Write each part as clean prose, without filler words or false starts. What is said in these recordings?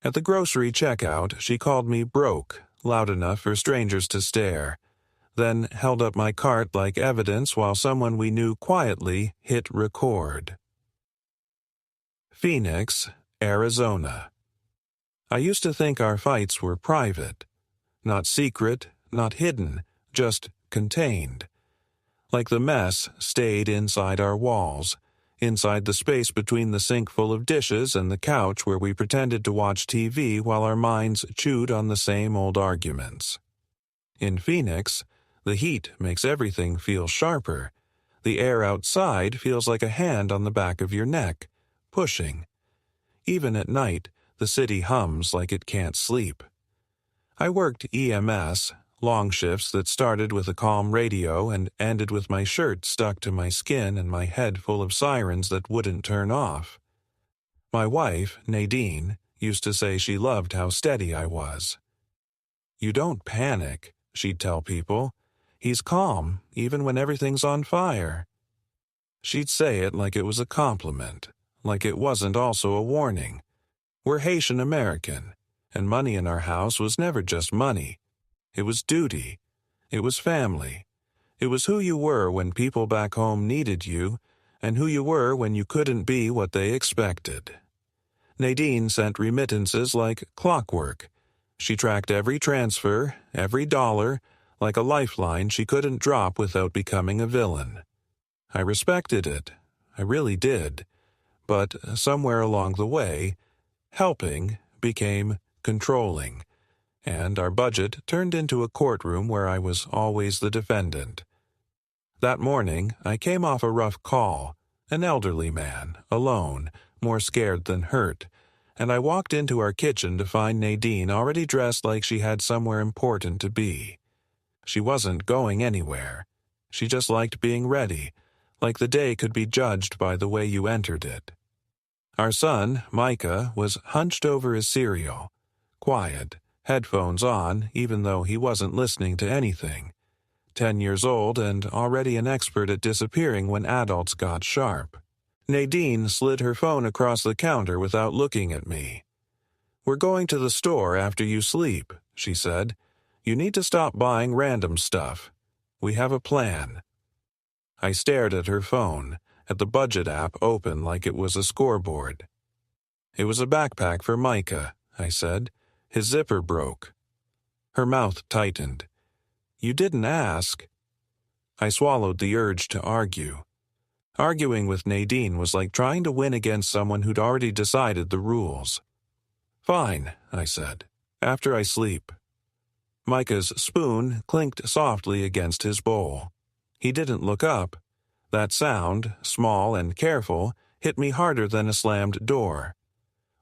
At the grocery checkout, she called me broke, loud enough for strangers to stare, then held up my cart like evidence while someone we knew quietly hit record. Phoenix, Arizona. I used to think our fights were private. Not secret, not hidden, just contained. Like the mess stayed inside our walls, inside the space between the sink full of dishes and the couch where we pretended to watch TV while our minds chewed on the same old arguments. In Phoenix, the heat makes everything feel sharper. The air outside feels like a hand on the back of your neck, pushing. Even at night, the city hums like it can't sleep. I worked EMS, long shifts that started with a calm radio and ended with my shirt stuck to my skin and my head full of sirens that wouldn't turn off. My wife, Nadine, used to say she loved how steady I was. "You don't panic," she'd tell people. "He's calm, even when everything's on fire." She'd say it like it was a compliment, like it wasn't also a warning. We're Haitian American, and money in our house was never just money. It was duty. It was family. It was who you were when people back home needed you, and who you were when you couldn't be what they expected. Nadine sent remittances like clockwork. She tracked every transfer, every dollar, like a lifeline she couldn't drop without becoming a villain. I respected it. I really did. But somewhere along the way, helping became controlling, and our budget turned into a courtroom where I was always the defendant. That morning, I came off a rough call, an elderly man, alone, more scared than hurt, and I walked into our kitchen to find Nadine already dressed like she had somewhere important to be. She wasn't going anywhere. She just liked being ready, like the day could be judged by the way you entered it. Our son, Micah, was hunched over his cereal, quiet, headphones on even though he wasn't listening to anything. 10 years old and already an expert at disappearing when adults got sharp. Nadine slid her phone across the counter without looking at me. "We're going to the store after you sleep," she said. "You need to stop buying random stuff. We have a plan." I stared at her phone, at the budget app open like it was a scoreboard. "It was a backpack for Micah," I said. "His zipper broke." Her mouth tightened. "You didn't ask." I swallowed the urge to argue. Arguing with Nadine was like trying to win against someone who'd already decided the rules. "Fine," I said, "after I sleep." Micah's spoon clinked softly against his bowl. He didn't look up. That sound, small and careful, hit me harder than a slammed door.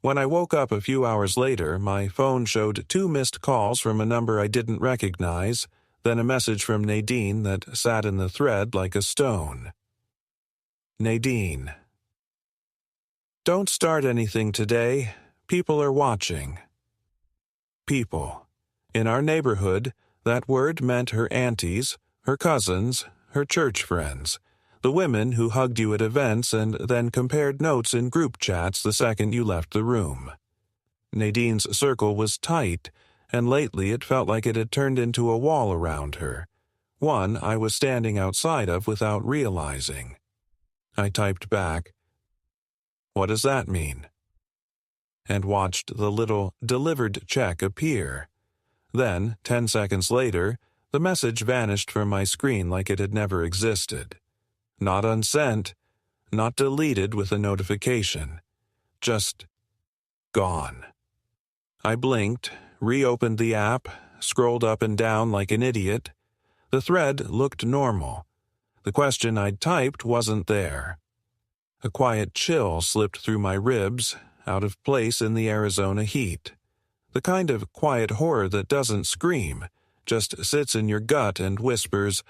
When I woke up a few hours later, my phone showed 2 missed calls from a number I didn't recognize, then a message from Nadine that sat in the thread like a stone. Nadine. "Don't start anything today. People are watching." People. In our neighborhood, that word meant her aunties, her cousins, her church friends, the women who hugged you at events and then compared notes in group chats the second you left the room. Nadine's circle was tight, and lately it felt like it had turned into a wall around her, one I was standing outside of without realizing. I typed back, "What does that mean?" and watched the little delivered check appear. Then, 10 seconds later, the message vanished from my screen like it had never existed. Not unsent, not deleted with a notification. Just gone. I blinked, reopened the app, scrolled up and down like an idiot. The thread looked normal. The question I'd typed wasn't there. A quiet chill slipped through my ribs, out of place in the Arizona heat. The kind of quiet horror that doesn't scream, just sits in your gut and whispers,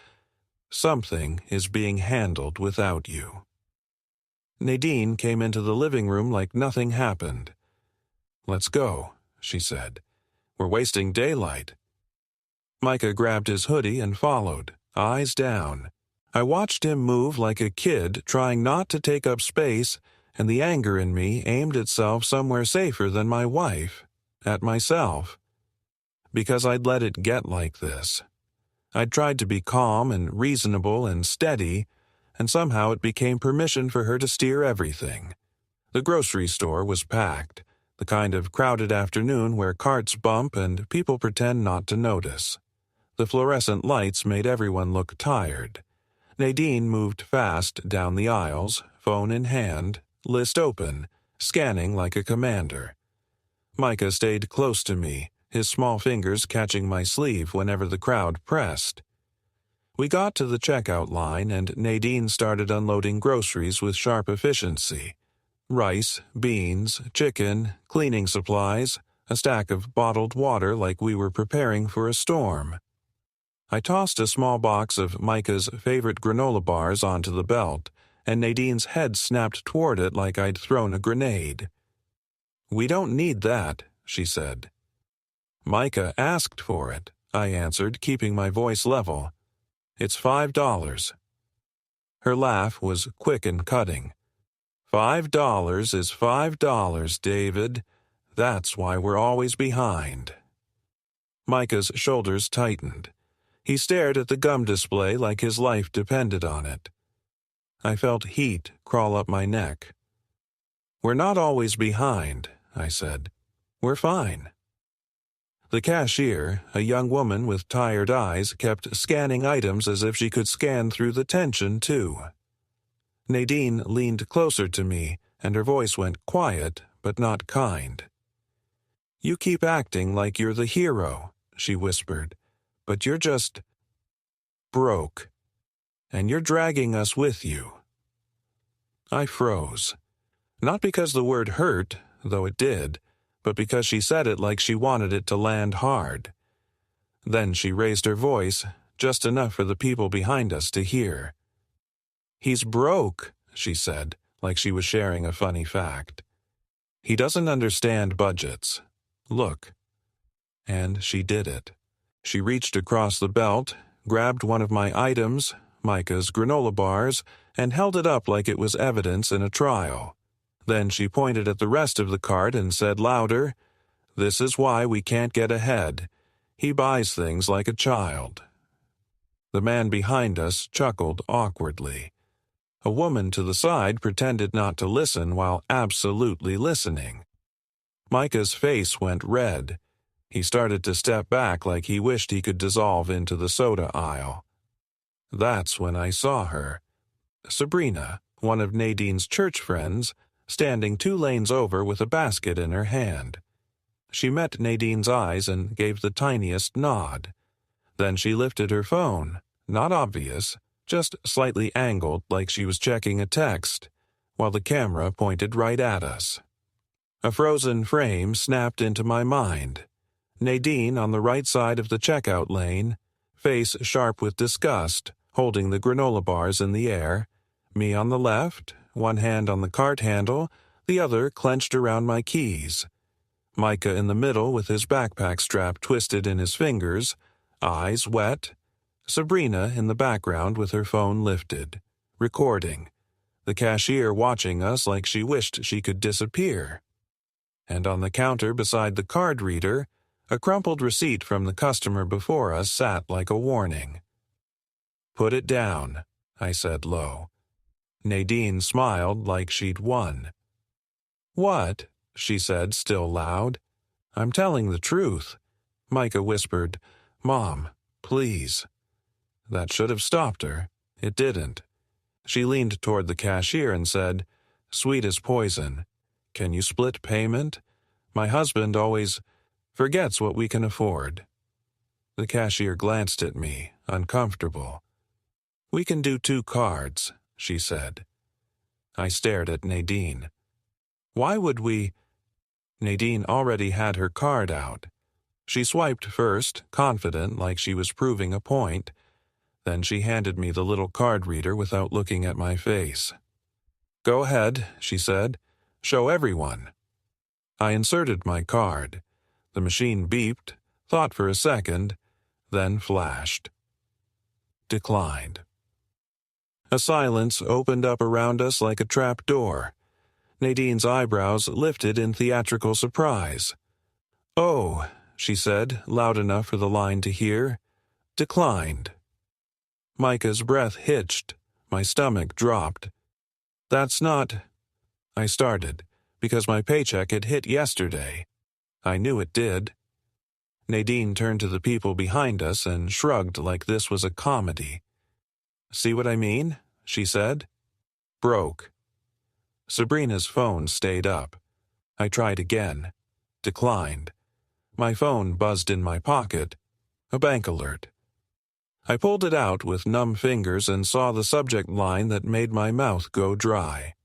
"Something is being handled without you." Nadine came into the living room like nothing happened. "Let's go," she said. "We're wasting daylight." Micah grabbed his hoodie and followed, eyes down. I watched him move like a kid, trying not to take up space, and the anger in me aimed itself somewhere safer than my wife. at myself. Because I'd let it get like this. I'd tried to be calm and reasonable and steady, and somehow it became permission for her to steer everything. The grocery store was packed, the kind of crowded afternoon where carts bump and people pretend not to notice. The fluorescent lights made everyone look tired. Nadine moved fast down the aisles, phone in hand, list open, scanning like a commander. Micah stayed close to me, his small fingers catching my sleeve whenever the crowd pressed. We got to the checkout line and Nadine started unloading groceries with sharp efficiency. Rice, beans, chicken, cleaning supplies, a stack of bottled water like we were preparing for a storm. I tossed a small box of Micah's favorite granola bars onto the belt, and Nadine's head snapped toward it like I'd thrown a grenade. "We don't need that," she said. "Micah asked for it," I answered, keeping my voice level. "It's $5. Her laugh was quick and cutting. $5 is $5, David. That's why we're always behind." Micah's shoulders tightened. He stared at the gum display like his life depended on it. I felt heat crawl up my neck. "We're not always behind," I said. "We're fine." The cashier, a young woman with tired eyes, kept scanning items as if she could scan through the tension, too. Nadine leaned closer to me, and her voice went quiet, but not kind. "You keep acting like you're the hero," she whispered, "but you're just broke, and you're dragging us with you." I froze. Not because the word hurt, though it did, but because she said it like she wanted it to land hard. Then she raised her voice, just enough for the people behind us to hear. "He's broke," she said, like she was sharing a funny fact. "He doesn't understand budgets. Look." And she did it. She reached across the belt, grabbed one of my items, Micah's granola bars, and held it up like it was evidence in a trial. Then she pointed at the rest of the cart and said louder, "This is why we can't get ahead. He buys things like a child." The man behind us chuckled awkwardly. A woman to the side pretended not to listen while absolutely listening. Micah's face went red. He started to step back like he wished he could dissolve into the soda aisle. That's when I saw her. Sabrina, one of Nadine's church friends, standing 2 lanes over with a basket in her hand. She met Nadine's eyes and gave the tiniest nod. Then she lifted her phone, not obvious, just slightly angled like she was checking a text, while the camera pointed right at us. A frozen frame snapped into my mind. Nadine on the right side of the checkout lane, face sharp with disgust, holding the granola bars in the air. Me on the left, one hand on the cart handle, the other clenched around my keys. Micah in the middle with his backpack strap twisted in his fingers, eyes wet. Sabrina in the background with her phone lifted, recording. The cashier watching us like she wished she could disappear. And on the counter beside the card reader, a crumpled receipt from the customer before us sat like a warning. "Put it down," I said low. Nadine smiled like she'd won. "What?" she said, still loud. "I'm telling the truth." Micah whispered, "Mom, please." That should have stopped her. It didn't. She leaned toward the cashier and said, "Sweet as poison. Can you split payment? My husband always forgets what we can afford." The cashier glanced at me, uncomfortable. "We can do 2 cards, she said. I stared at Nadine. "Why would we?" Nadine already had her card out. She swiped first, confident like she was proving a point. Then she handed me the little card reader without looking at my face. "Go ahead," she said. "Show everyone." I inserted my card. The machine beeped, thought for a second, then flashed. Declined. A silence opened up around us like a trap door. Nadine's eyebrows lifted in theatrical surprise. "Oh," she said, loud enough for the line to hear. "Declined." Micah's breath hitched. My stomach dropped. "That's not—" I started, because my paycheck had hit yesterday. I knew it did. Nadine turned to the people behind us and shrugged like this was a comedy. "See what I mean?" she said. "Broke." Sabrina's phone stayed up. I tried again. Declined. My phone buzzed in my pocket. A bank alert. I pulled it out with numb fingers and saw the subject line that made my mouth go dry.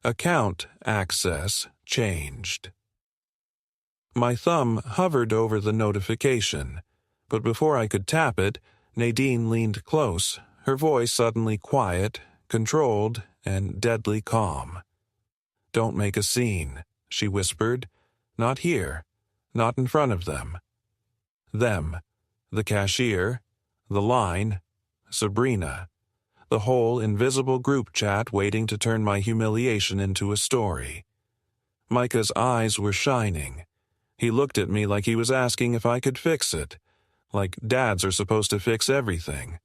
Account access changed. My thumb hovered over the notification, but before I could tap it, Nadine leaned close, her voice suddenly quiet, controlled, and deadly calm. "Don't make a scene," she whispered. "Not here. Not in front of them." Them. The cashier. The line. Sabrina. The whole invisible group chat waiting to turn my humiliation into a story. Micah's eyes were shining. He looked at me like he was asking if I could fix it, like dads are supposed to fix everything.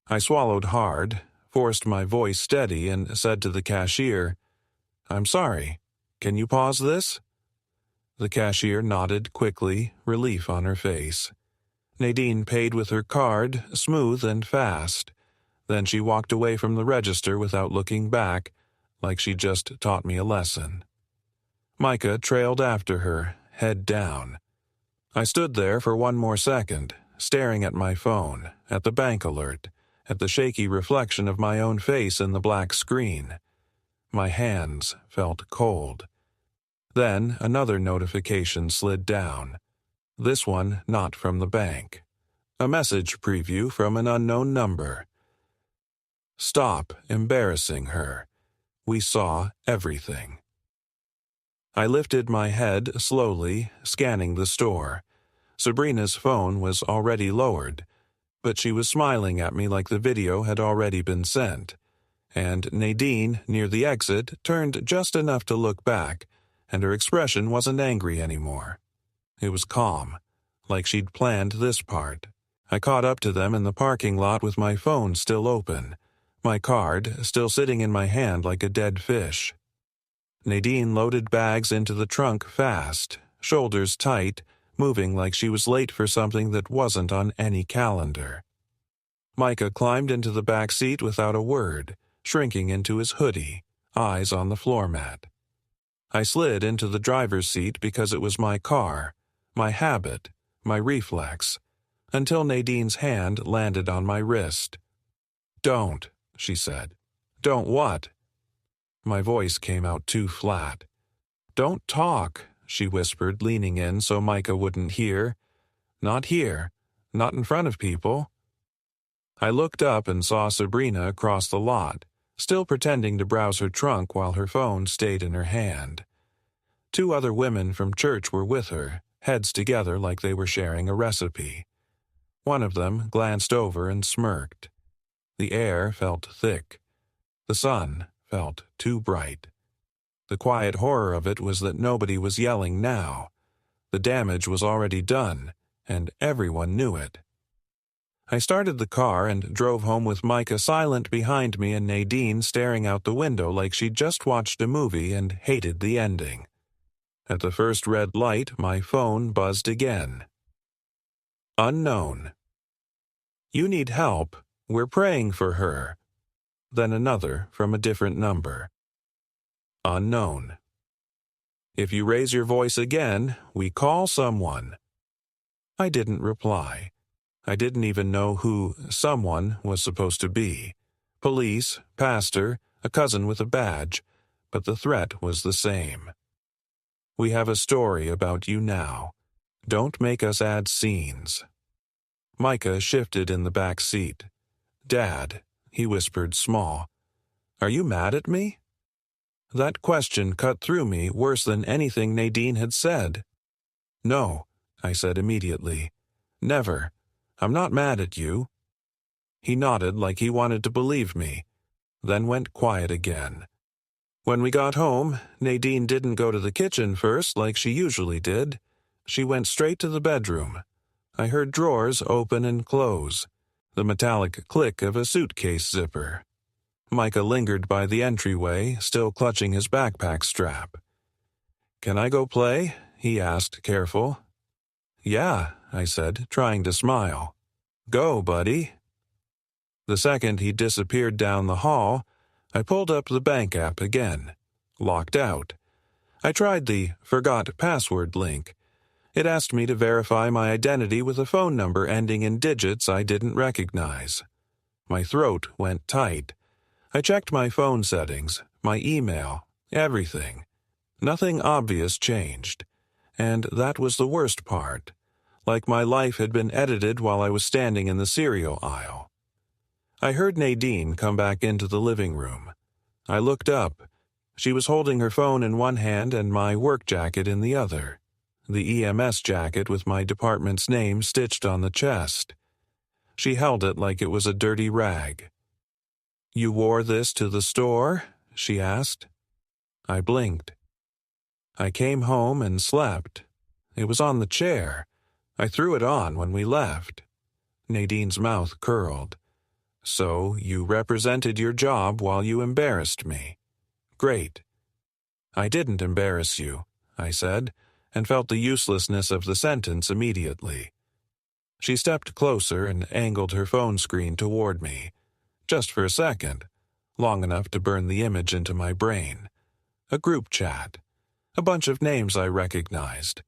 I swallowed hard, forced my voice steady, and said to the cashier, "I'm sorry. Can you pause this?" The cashier nodded quickly, relief on her face. Nadine paid with her card, smooth and fast. Then she walked away from the register without looking back, like she'd just taught me a lesson. Micah trailed after her, head down. I stood there for one more second, staring at my phone, at the bank alert, at the shaky reflection of my own face in the black screen. My hands felt cold. Then another notification slid down. This one not from the bank. A message preview from an unknown number. "Stop embarrassing her. We saw everything." I lifted my head slowly, scanning the store. Sabrina's phone was already lowered, but she was smiling at me like the video had already been sent. And Nadine, near the exit, turned just enough to look back, and her expression wasn't angry anymore. It was calm, like she'd planned this part. I caught up to them in the parking lot with my phone still open, my card still sitting in my hand like a dead fish. Nadine loaded bags into the trunk fast, shoulders tight, moving like she was late for something that wasn't on any calendar. Micah climbed into the back seat without a word, shrinking into his hoodie, eyes on the floor mat. I slid into the driver's seat because it was my car, my habit, my reflex, until Nadine's hand landed on my wrist. "Don't," she said. "Don't what?" My voice came out too flat. "Don't talk," she whispered, leaning in so Micah wouldn't hear. "Not here. Not in front of people." I looked up and saw Sabrina across the lot, still pretending to browse her trunk while her phone stayed in her hand. 2 other women from church were with her, heads together like they were sharing a recipe. One of them glanced over and smirked. The air felt thick. The sun felt too bright. The quiet horror of it was that nobody was yelling now. The damage was already done, and everyone knew it. I started the car and drove home with Micah silent behind me and Nadine staring out the window like she'd just watched a movie and hated the ending. At the first red light, my phone buzzed again. Unknown. "You need help. We're praying for her." Then another from a different number. Unknown. "If you raise your voice again, we call someone." I didn't reply. I didn't even know who someone was supposed to be. Police, pastor, a cousin with a badge, but the threat was the same. "We have a story about you now. Don't make us add scenes." Micah shifted in the back seat. "Dad," he whispered small, "are you mad at me?" That question cut through me worse than anything Nadine had said. "No," I said immediately. "Never. I'm not mad at you." He nodded like he wanted to believe me, then went quiet again. When we got home, Nadine didn't go to the kitchen first like she usually did. She went straight to the bedroom. I heard drawers open and close, the metallic click of a suitcase zipper. Micah lingered by the entryway, still clutching his backpack strap. "Can I go play?" he asked, careful. "Yeah," I said, trying to smile. "Go, buddy." The second he disappeared down the hall, I pulled up the bank app again. Locked out. I tried the forgot password link. It asked me to verify my identity with a phone number ending in digits I didn't recognize. My throat went tight. I checked my phone settings, my email, everything. Nothing obvious changed. And that was the worst part. Like my life had been edited while I was standing in the cereal aisle. I heard Nadine come back into the living room. I looked up. She was holding her phone in one hand and my work jacket in the other. The EMS jacket with my department's name stitched on the chest. She held it like it was a dirty rag. "You wore this to the store?" she asked. I blinked. "I came home and slept. It was on the chair. I threw it on when we left." Nadine's mouth curled. "So you represented your job while you embarrassed me. Great." "I didn't embarrass you," I said, and felt the uselessness of the sentence immediately. She stepped closer and angled her phone screen toward me. Just for a second, long enough to burn the image into my brain. A group chat. A bunch of names I recognized.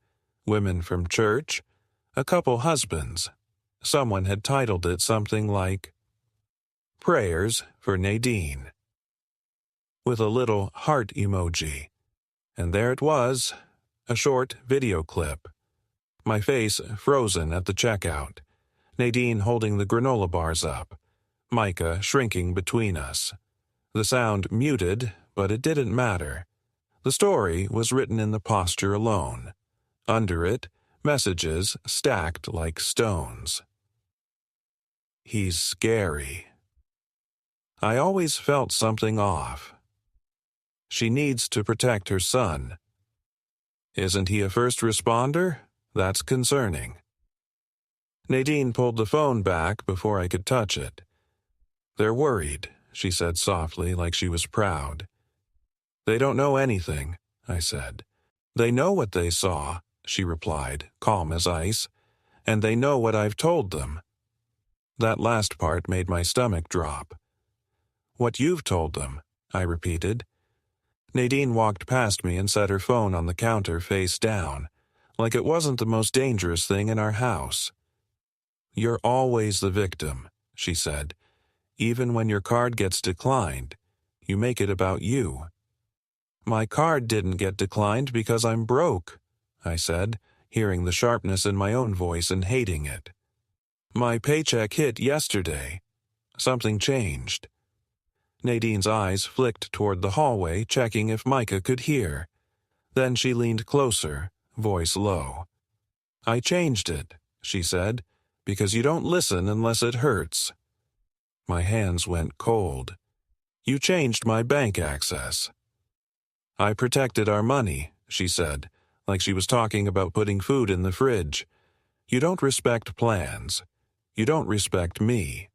Women from church. A couple husbands. Someone had titled it something like, "Prayers for Nadine," with a little heart emoji. And there it was, a short video clip. My face frozen at the checkout. Nadine holding the granola bars up. Micah shrinking between us. The sound muted, but it didn't matter. The story was written in the posture alone. Under it, messages stacked like stones. "He's scary." I always felt something off. "She needs to protect her son." "Isn't he a first responder? That's concerning." Nadine pulled the phone back before I could touch it. "They're worried," she said softly, like she was proud. "They don't know anything," I said. "They know what they saw," she replied, calm as ice, "and they know what I've told them." That last part made my stomach drop. "What you've told them," I repeated. Nadine walked past me and set her phone on the counter face down, like it wasn't the most dangerous thing in our house. "You're always the victim," she said. "Even when your card gets declined, you make it about you." "My card didn't get declined because I'm broke," I said, hearing the sharpness in my own voice and hating it. "My paycheck hit yesterday. Something changed." Nadine's eyes flicked toward the hallway, checking if Micah could hear. Then she leaned closer, voice low. "I changed it," she said, "because you don't listen unless it hurts." My hands went cold. "You changed my bank access." "I protected our money," she said, like she was talking about putting food in the fridge. "You don't respect plans. You don't respect me."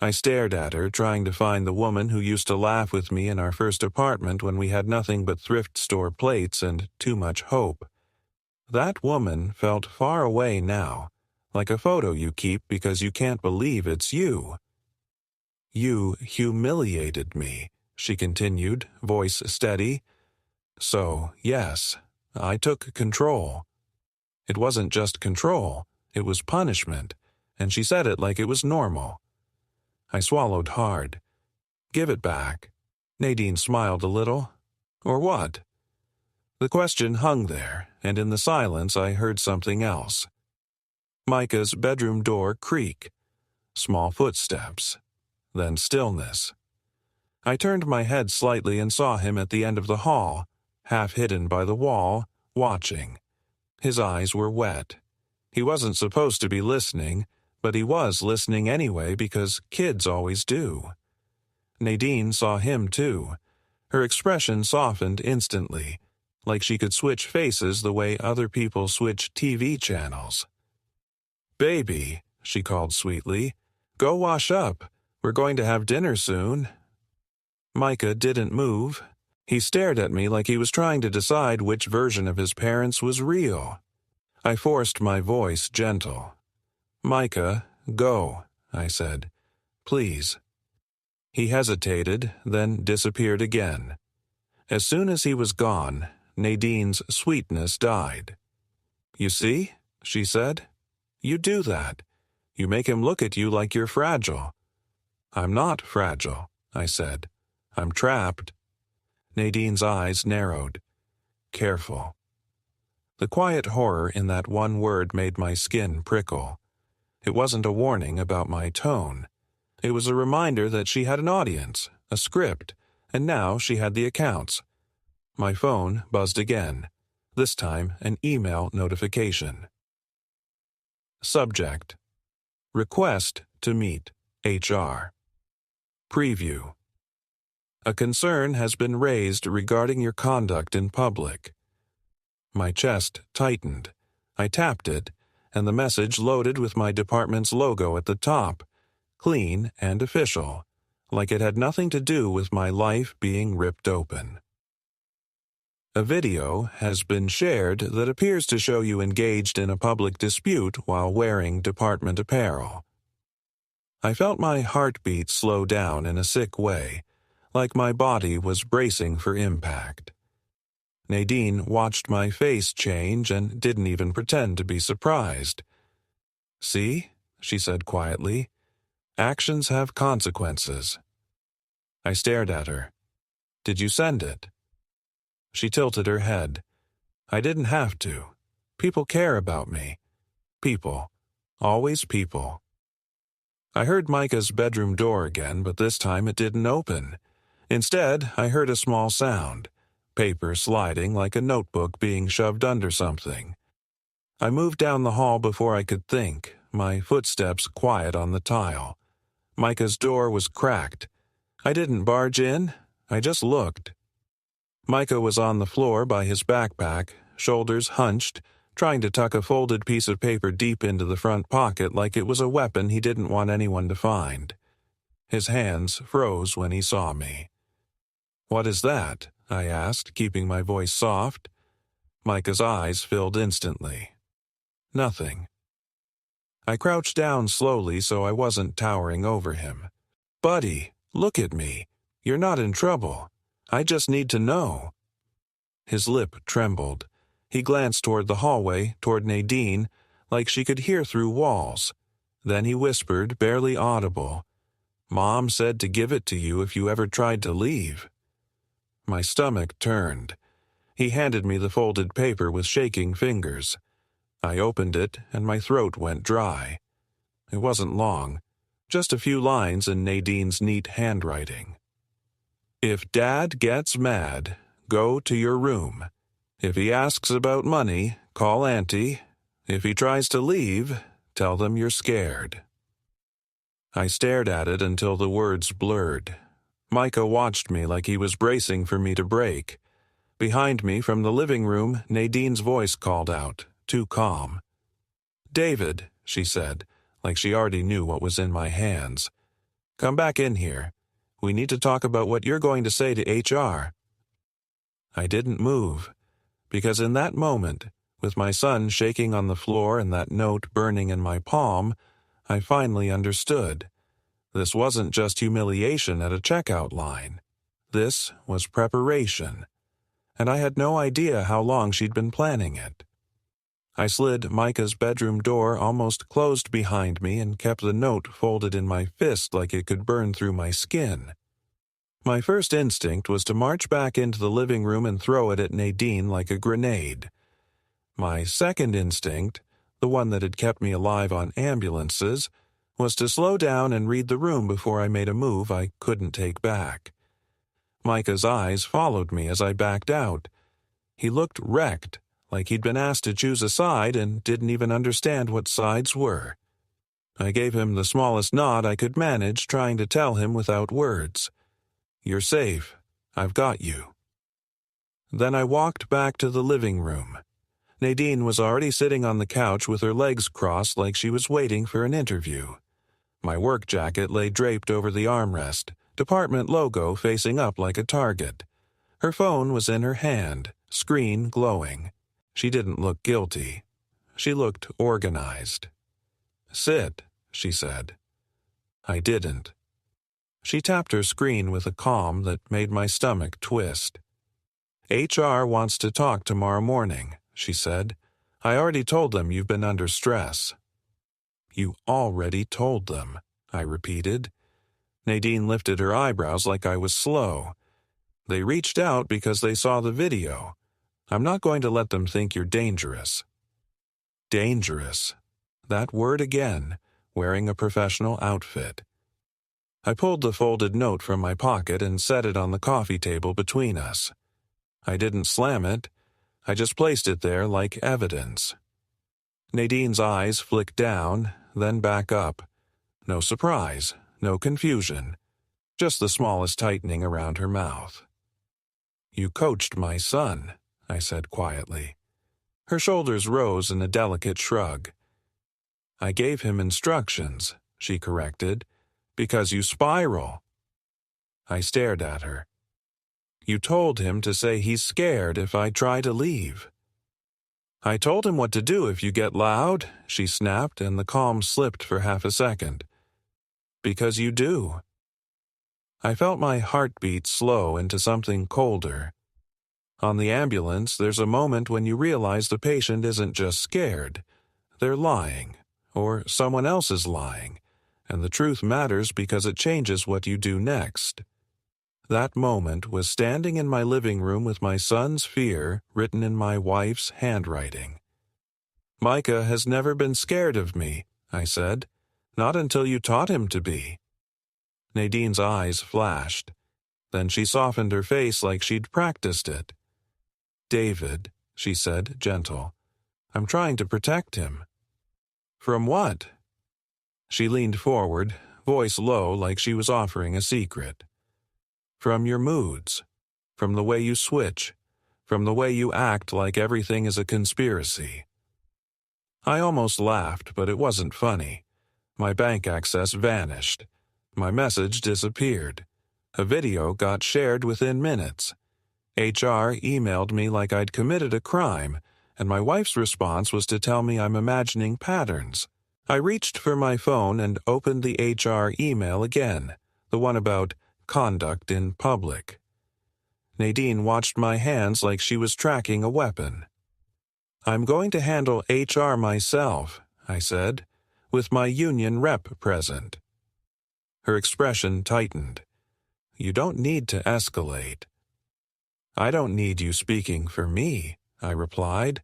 I stared at her, trying to find the woman who used to laugh with me in our first apartment when we had nothing but thrift store plates and too much hope. That woman felt far away now, like a photo you keep because you can't believe it's you. "You humiliated me," she continued, voice steady. "So, yes, I took control. It wasn't just control, it was punishment, and she said it like it was normal." I swallowed hard. "Give it back." Nadine smiled a little. "Or what?" The question hung there, and in the silence I heard something else. Micah's bedroom door creak. Small footsteps. Then stillness. I turned my head slightly and saw him at the end of the hall, half hidden by the wall, watching. His eyes were wet. He wasn't supposed to be listening, but he was listening anyway because kids always do. Nadine saw him too. Her expression softened instantly, like she could switch faces the way other people switch TV channels. "Baby," she called sweetly, "go wash up. We're going to have dinner soon." Micah didn't move. He stared at me like he was trying to decide which version of his parents was real. I forced my voice gentle. "Micah, go," I said. "Please." He hesitated, then disappeared again. As soon as he was gone, Nadine's sweetness died. "You see," she said, "you do that. You make him look at you like you're fragile." "I'm not fragile," I said. "I'm trapped." Nadine's eyes narrowed. "Careful." The quiet horror in that one word made my skin prickle. It wasn't a warning about my tone. It was a reminder that she had an audience, a script, and now she had the accounts. My phone buzzed again, this time an email notification. Subject: Request to meet HR. Preview: A concern has been raised regarding your conduct in public. My chest tightened. I tapped it, and the message loaded with my department's logo at the top, clean and official, like it had nothing to do with my life being ripped open. A video has been shared that appears to show you engaged in a public dispute while wearing department apparel. I felt my heartbeat slow down in a sick way, like my body was bracing for impact. Nadine watched my face change and didn't even pretend to be surprised. "See," she said quietly, "actions have consequences." I stared at her. "Did you send it?" She tilted her head. "I didn't have to. People care about me. People. Always people." I heard Micah's bedroom door again, but this time it didn't open. Instead, I heard a small sound, paper sliding like a notebook being shoved under something. I moved down the hall before I could think, my footsteps quiet on the tile. Micah's door was cracked. I didn't barge in, I just looked. Micah was on the floor by his backpack, shoulders hunched, trying to tuck a folded piece of paper deep into the front pocket like it was a weapon he didn't want anyone to find. His hands froze when he saw me. "What is that?" I asked, keeping my voice soft. Micah's eyes filled instantly. "Nothing." I crouched down slowly so I wasn't towering over him. "Buddy, look at me. You're not in trouble. I just need to know." His lip trembled. He glanced toward the hallway, toward Nadine, like she could hear through walls. Then he whispered, barely audible, "Mom said to give it to you if you ever tried to leave." My stomach turned. He handed me the folded paper with shaking fingers. I opened it, and my throat went dry. It wasn't long, just a few lines in Nadine's neat handwriting. "If Dad gets mad, go to your room. If he asks about money, call Auntie. If he tries to leave, tell them you're scared." I stared at it until the words blurred. Micah watched me like he was bracing for me to break. Behind me from the living room, Nadine's voice called out, too calm. "David," she said, like she already knew what was in my hands. "Come back in here. We need to talk about what you're going to say to HR." I didn't move, because in that moment, with my son shaking on the floor and that note burning in my palm, I finally understood. This wasn't just humiliation at a checkout line. This was preparation. And I had no idea how long she'd been planning it. I slid Micah's bedroom door almost closed behind me and kept the note folded in my fist like it could burn through my skin. My first instinct was to march back into the living room and throw it at Nadine like a grenade. My second instinct, the one that had kept me alive on ambulances, was to slow down and read the room before I made a move I couldn't take back. Micah's eyes followed me as I backed out. He looked wrecked, like he'd been asked to choose a side and didn't even understand what sides were. I gave him the smallest nod I could manage, trying to tell him without words. "You're safe," I've got you." Then I walked back to the living room. Nadine was already sitting on the couch with her legs crossed like she was waiting for an interview. My work jacket lay draped over the armrest, department logo facing up like a target. Her phone was in her hand, screen glowing. She didn't look guilty. She looked organized. "Sit," she said. I didn't. She tapped her screen with a calm that made my stomach twist. "HR wants to talk tomorrow morning," she said. "I already told them you've been under stress." "You already told them," I repeated. Nadine lifted her eyebrows like I was slow. "They reached out because they saw the video. I'm not going to let them think you're dangerous." Dangerous. That word again, wearing a professional outfit. I pulled the folded note from my pocket and set it on the coffee table between us. I didn't slam it. I just placed it there like evidence. Nadine's eyes flicked down, then back up. No surprise, no confusion, just the smallest tightening around her mouth. "You coached my son," I said quietly. Her shoulders rose in a delicate shrug. "I gave him instructions," she corrected, "because you spiral." I stared at her. "You told him to say he's scared if I try to leave." "I told him what to do if you get loud," she snapped, and the calm slipped for half a second. "Because you do." I felt my heartbeat slow into something colder. On the ambulance, there's a moment when you realize the patient isn't just scared. They're lying, or someone else is lying, and the truth matters because it changes what you do next. That moment was standing in my living room with my son's fear written in my wife's handwriting. "Micah has never been scared of me," I said. "Not until you taught him to be." Nadine's eyes flashed. Then she softened her face like she'd practiced it. "David," she said, gentle, "I'm trying to protect him." "From what?" She leaned forward, voice low like she was offering a secret. "From your moods, from the way you switch, from the way you act like everything is a conspiracy." I almost laughed, but it wasn't funny. My bank access vanished. My message disappeared. A video got shared within minutes. HR emailed me like I'd committed a crime, and my wife's response was to tell me I'm imagining patterns. I reached for my phone and opened the HR email again, the one about conduct in public. Nadine watched my hands like she was tracking a weapon. "I'm going to handle HR myself," I said, "with my union rep present." Her expression tightened. "You don't need to escalate." "I don't need you speaking for me," I replied.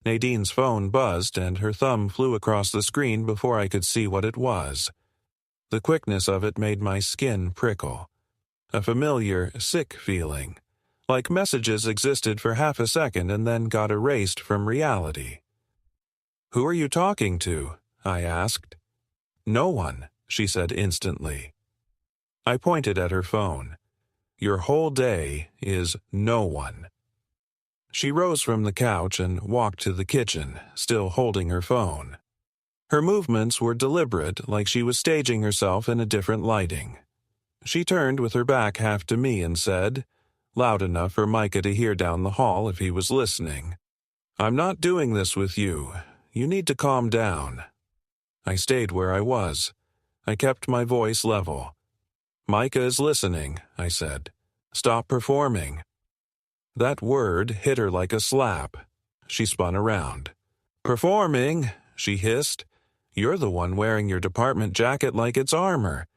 Nadine's phone buzzed and her thumb flew across the screen before I could see what it was. The quickness of it made my skin prickle. A familiar, sick feeling, like messages existed for half a second and then got erased from reality. "Who are you talking to?" I asked. "No one," she said instantly. I pointed at her phone. "Your whole day is no one." She rose from the couch and walked to the kitchen, still holding her phone. Her movements were deliberate, like she was staging herself in a different lighting. She turned with her back half to me and said, loud enough for Micah to hear down the hall if he was listening, "I'm not doing this with you. You need to calm down." I stayed where I was. I kept my voice level. "Micah is listening," I said. "Stop performing." That word hit her like a slap. She spun around. "Performing," she hissed. "You're the one wearing your department jacket like it's armor."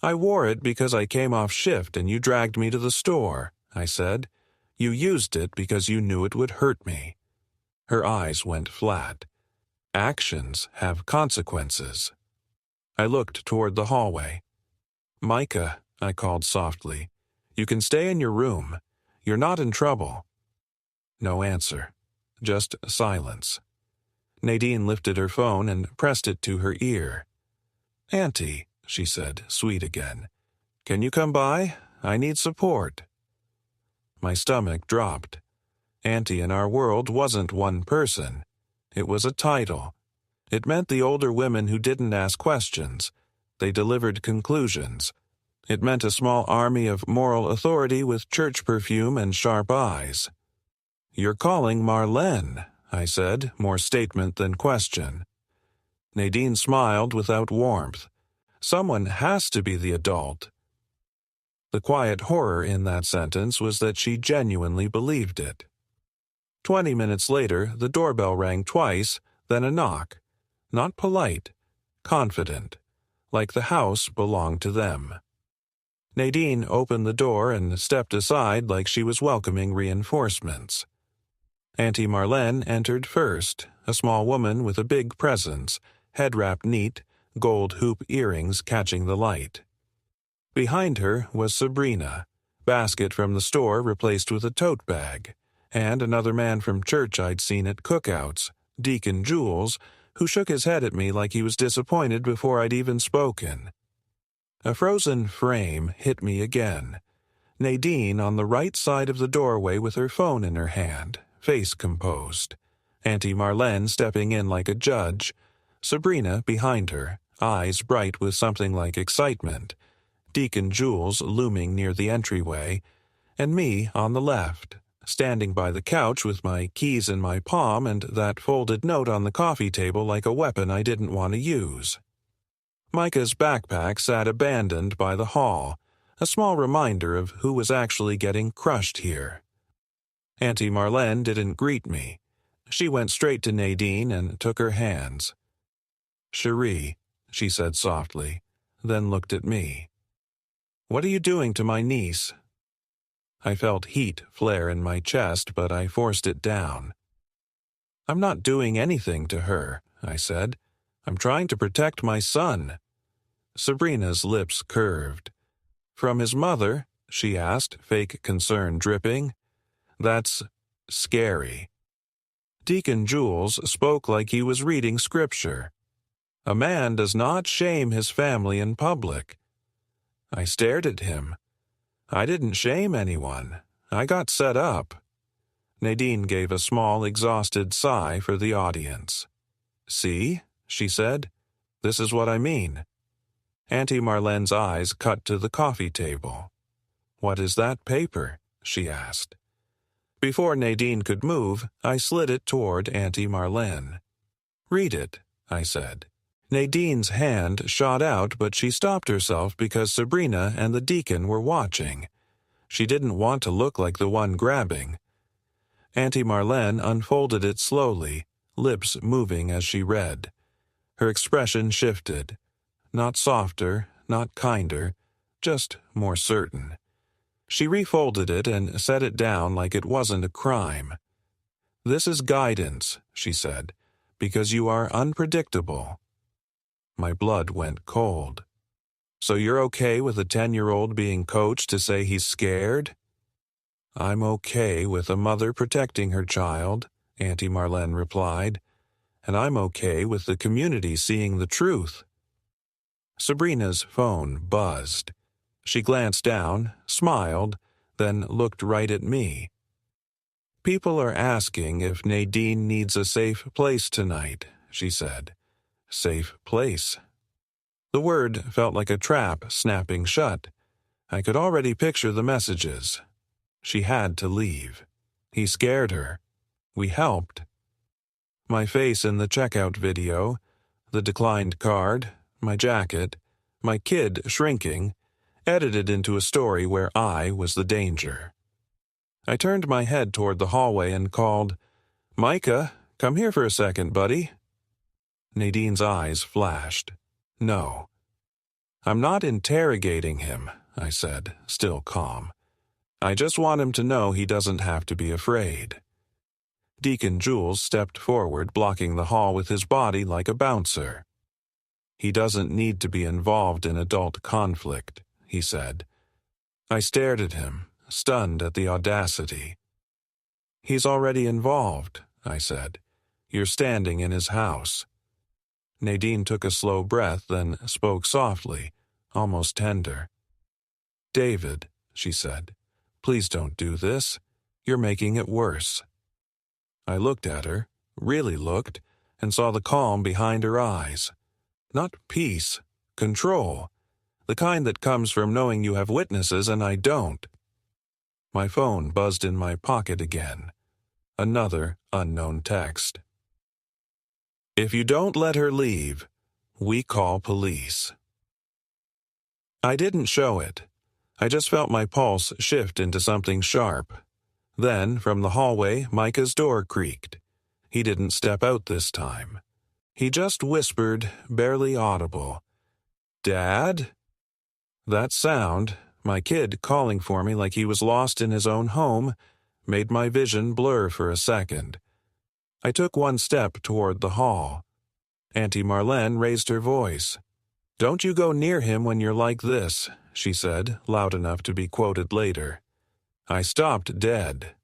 "I wore it because I came off shift and you dragged me to the store," I said. "You used it because you knew it would hurt me." Her eyes went flat. Actions have consequences. I looked toward the hallway. "Micah," I called softly, "you can stay in your room. You're not in trouble." No answer. Just silence. Nadine lifted her phone and pressed it to her ear. "Auntie," she said, sweet again, "can you come by? I need support." My stomach dropped. Auntie in our world wasn't one person. It was a title. It meant the older women who didn't ask questions. They delivered conclusions. It meant a small army of moral authority with church perfume and sharp eyes. "You're calling Marlene," I said, more statement than question. Nadine smiled without warmth. Someone has to be the adult. The quiet horror in that sentence was that she genuinely believed it. 20 minutes later, the doorbell rang twice, then a knock. Not polite, confident, like the house belonged to them. Nadine opened the door and stepped aside like she was welcoming reinforcements. Auntie Marlene entered first, a small woman with a big presence, head wrapped neat, gold hoop earrings catching the light. Behind her was Sabrina, basket from the store replaced with a tote bag, and another man from church I'd seen at cookouts, Deacon Jules, who shook his head at me like he was disappointed before I'd even spoken. A frozen frame hit me again. Nadine on the right side of the doorway with her phone in her hand, face composed. Auntie Marlene stepping in like a judge. Sabrina behind her, eyes bright with something like excitement. Deacon Jules looming near the entryway, and me on the left, standing by the couch with my keys in my palm and that folded note on the coffee table like a weapon I didn't want to use. Micah's backpack sat abandoned by the hall, a small reminder of who was actually getting crushed here. Auntie Marlene didn't greet me. She went straight to Nadine and took her hands. "Cherie," she said softly, then looked at me. "What are you doing to my niece?" I felt heat flare in my chest, but I forced it down. "I'm not doing anything to her," I said. "I'm trying to protect my son." Sabrina's lips curved. "From his mother?" she asked, fake concern dripping. "That's scary." Deacon Jules spoke like he was reading scripture. "A man does not shame his family in public." I stared at him. "I didn't shame anyone. I got set up." Nadine gave a small, exhausted sigh for the audience. "See?" she said. "This is what I mean." Auntie Marlene's eyes cut to the coffee table. "What is that paper?" she asked. Before Nadine could move, I slid it toward Auntie Marlene. "Read it," I said. Nadine's hand shot out, but she stopped herself because Sabrina and the deacon were watching. She didn't want to look like the one grabbing. Auntie Marlene unfolded it slowly, lips moving as she read. Her expression shifted. Not softer, not kinder, just more certain. She refolded it and set it down like it wasn't a crime. "This is guidance," she said, "because you are unpredictable." My blood went cold. "So you're okay with a 10-year-old being coached to say he's scared?" "I'm okay with a mother protecting her child," Auntie Marlene replied. "And I'm okay with the community seeing the truth." Sabrina's phone buzzed. She glanced down, smiled, then looked right at me. "People are asking if Nadine needs a safe place tonight," she said. Safe place. The word felt like a trap snapping shut. I could already picture the messages. She had to leave. He scared her. We helped. My face in the checkout video, the declined card, my jacket, my kid shrinking, edited into a story where I was the danger. I turned my head toward the hallway and called, "Micah, come here for a second, buddy." Nadine's eyes flashed. "No." "I'm not interrogating him," I said, still calm. "I just want him to know he doesn't have to be afraid." Deacon Jules stepped forward, blocking the hall with his body like a bouncer. "He doesn't need to be involved in adult conflict," he said. I stared at him, stunned at the audacity. "He's already involved," I said. "You're standing in his house." Nadine took a slow breath, then spoke softly, almost tender. "David," she said, Please don't do this. You're making it worse." I looked at her, really looked, and saw the calm behind her eyes. Not peace, control. The kind that comes from knowing you have witnesses and I don't. My phone buzzed in my pocket again. Another unknown text. "If you don't let her leave, we call police." I didn't show it. I just felt my pulse shift into something sharp. Then, from the hallway, Micah's door creaked. He didn't step out this time. He just whispered, barely audible, "Dad?" That sound, my kid calling for me like he was lost in his own home, made my vision blur for a second. I took one step toward the hall. Auntie Marlene raised her voice. "Don't you go near him when you're like this," she said, loud enough to be quoted later. I stopped dead.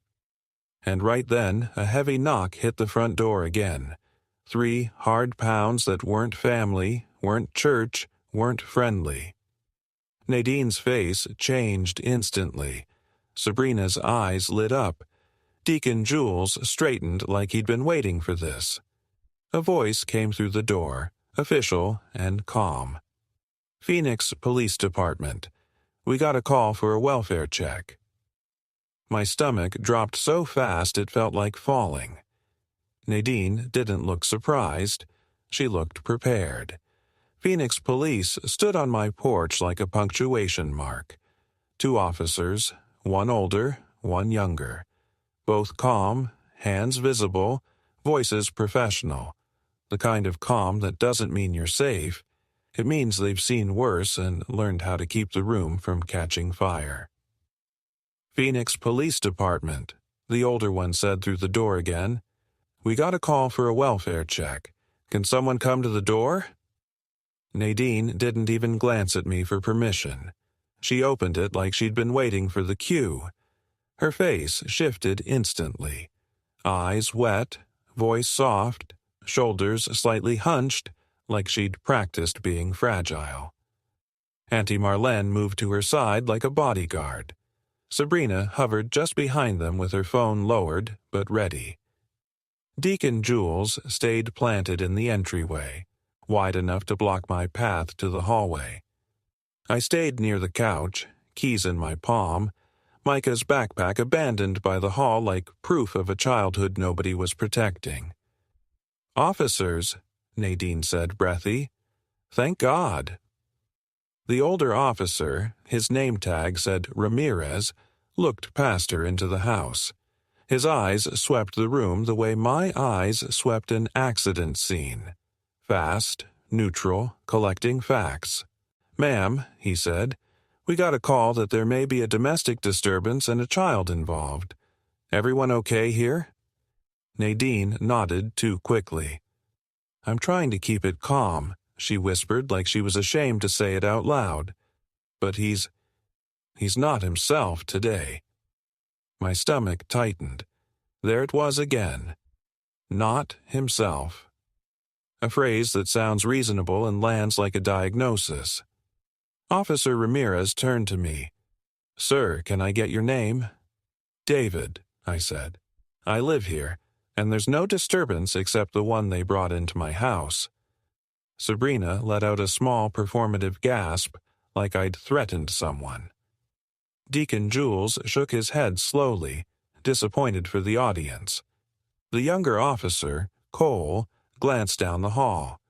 And right then, a heavy knock hit the front door again. 3 hard pounds that weren't family, weren't church, weren't friendly. Nadine's face changed instantly. Sabrina's eyes lit up. Deacon Jules straightened like he'd been waiting for this. A voice came through the door, official and calm. "Phoenix Police Department. We got a call for a welfare check." My stomach dropped so fast it felt like falling. Nadine didn't look surprised. She looked prepared. Phoenix Police stood on my porch like a punctuation mark. 2 officers, one older, one younger. Both calm, hands visible, voices professional. The kind of calm that doesn't mean you're safe. It means they've seen worse and learned how to keep the room from catching fire. "Phoenix Police Department," the older one said through the door again. "We got a call for a welfare check. Can someone come to the door?" Nadine didn't even glance at me for permission. She opened it like she'd been waiting for the cue. Her face shifted instantly. Eyes wet, voice soft, shoulders slightly hunched, like she'd practiced being fragile. Auntie Marlene moved to her side like a bodyguard. Sabrina hovered just behind them with her phone lowered, but ready. Deacon Jules stayed planted in the entryway, wide enough to block my path to the hallway. I stayed near the couch, keys in my palm, Micah's backpack abandoned by the hall like proof of a childhood nobody was protecting. "Officers," Nadine said, breathy. "Thank God." The older officer, his name tag said Ramirez, looked past her into the house. His eyes swept the room the way my eyes swept an accident scene. Fast, neutral, collecting facts. "Ma'am," he said, "we got a call that there may be a domestic disturbance and a child involved. Everyone okay here?" Nadine nodded too quickly. "I'm trying to keep it calm," she whispered like she was ashamed to say it out loud. "But he's not himself today." My stomach tightened. There it was again. Not himself. A phrase that sounds reasonable and lands like a diagnosis. Officer Ramirez turned to me. "Sir, can I get your name?" "David," I said. "I live here, and there's no disturbance except the one they brought into my house." Sabrina let out a small performative gasp, like I'd threatened someone. Deacon Jules shook his head slowly, disappointed for the audience. The younger officer, Cole, glanced down the hall.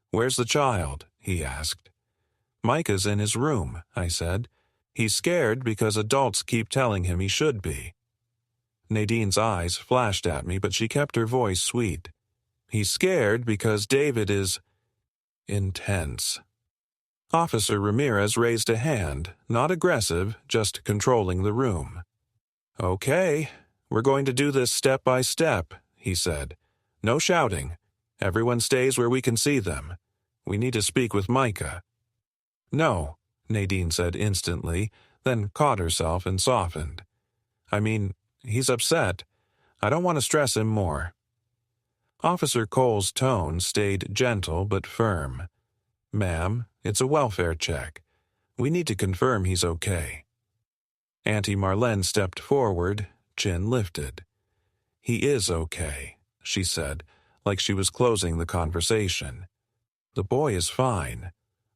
"Where's the child?" he asked. "Micah's in his room," I said. "He's scared because adults keep telling him he should be." Nadine's eyes flashed at me, but she kept her voice sweet. "He's scared because David is intense." Officer Ramirez raised a hand, not aggressive, just controlling the room. "Okay, we're going to do this step by step," he said. "No shouting. Everyone stays where we can see them. We need to speak with Micah." "No," Nadine said instantly, then caught herself and softened. "I mean, he's upset. I don't want to stress him more." Officer Cole's tone stayed gentle but firm. "Ma'am, it's a welfare check. We need to confirm he's okay." Auntie Marlene stepped forward, chin lifted. "He is okay," she said, like she was closing the conversation. "The boy is fine.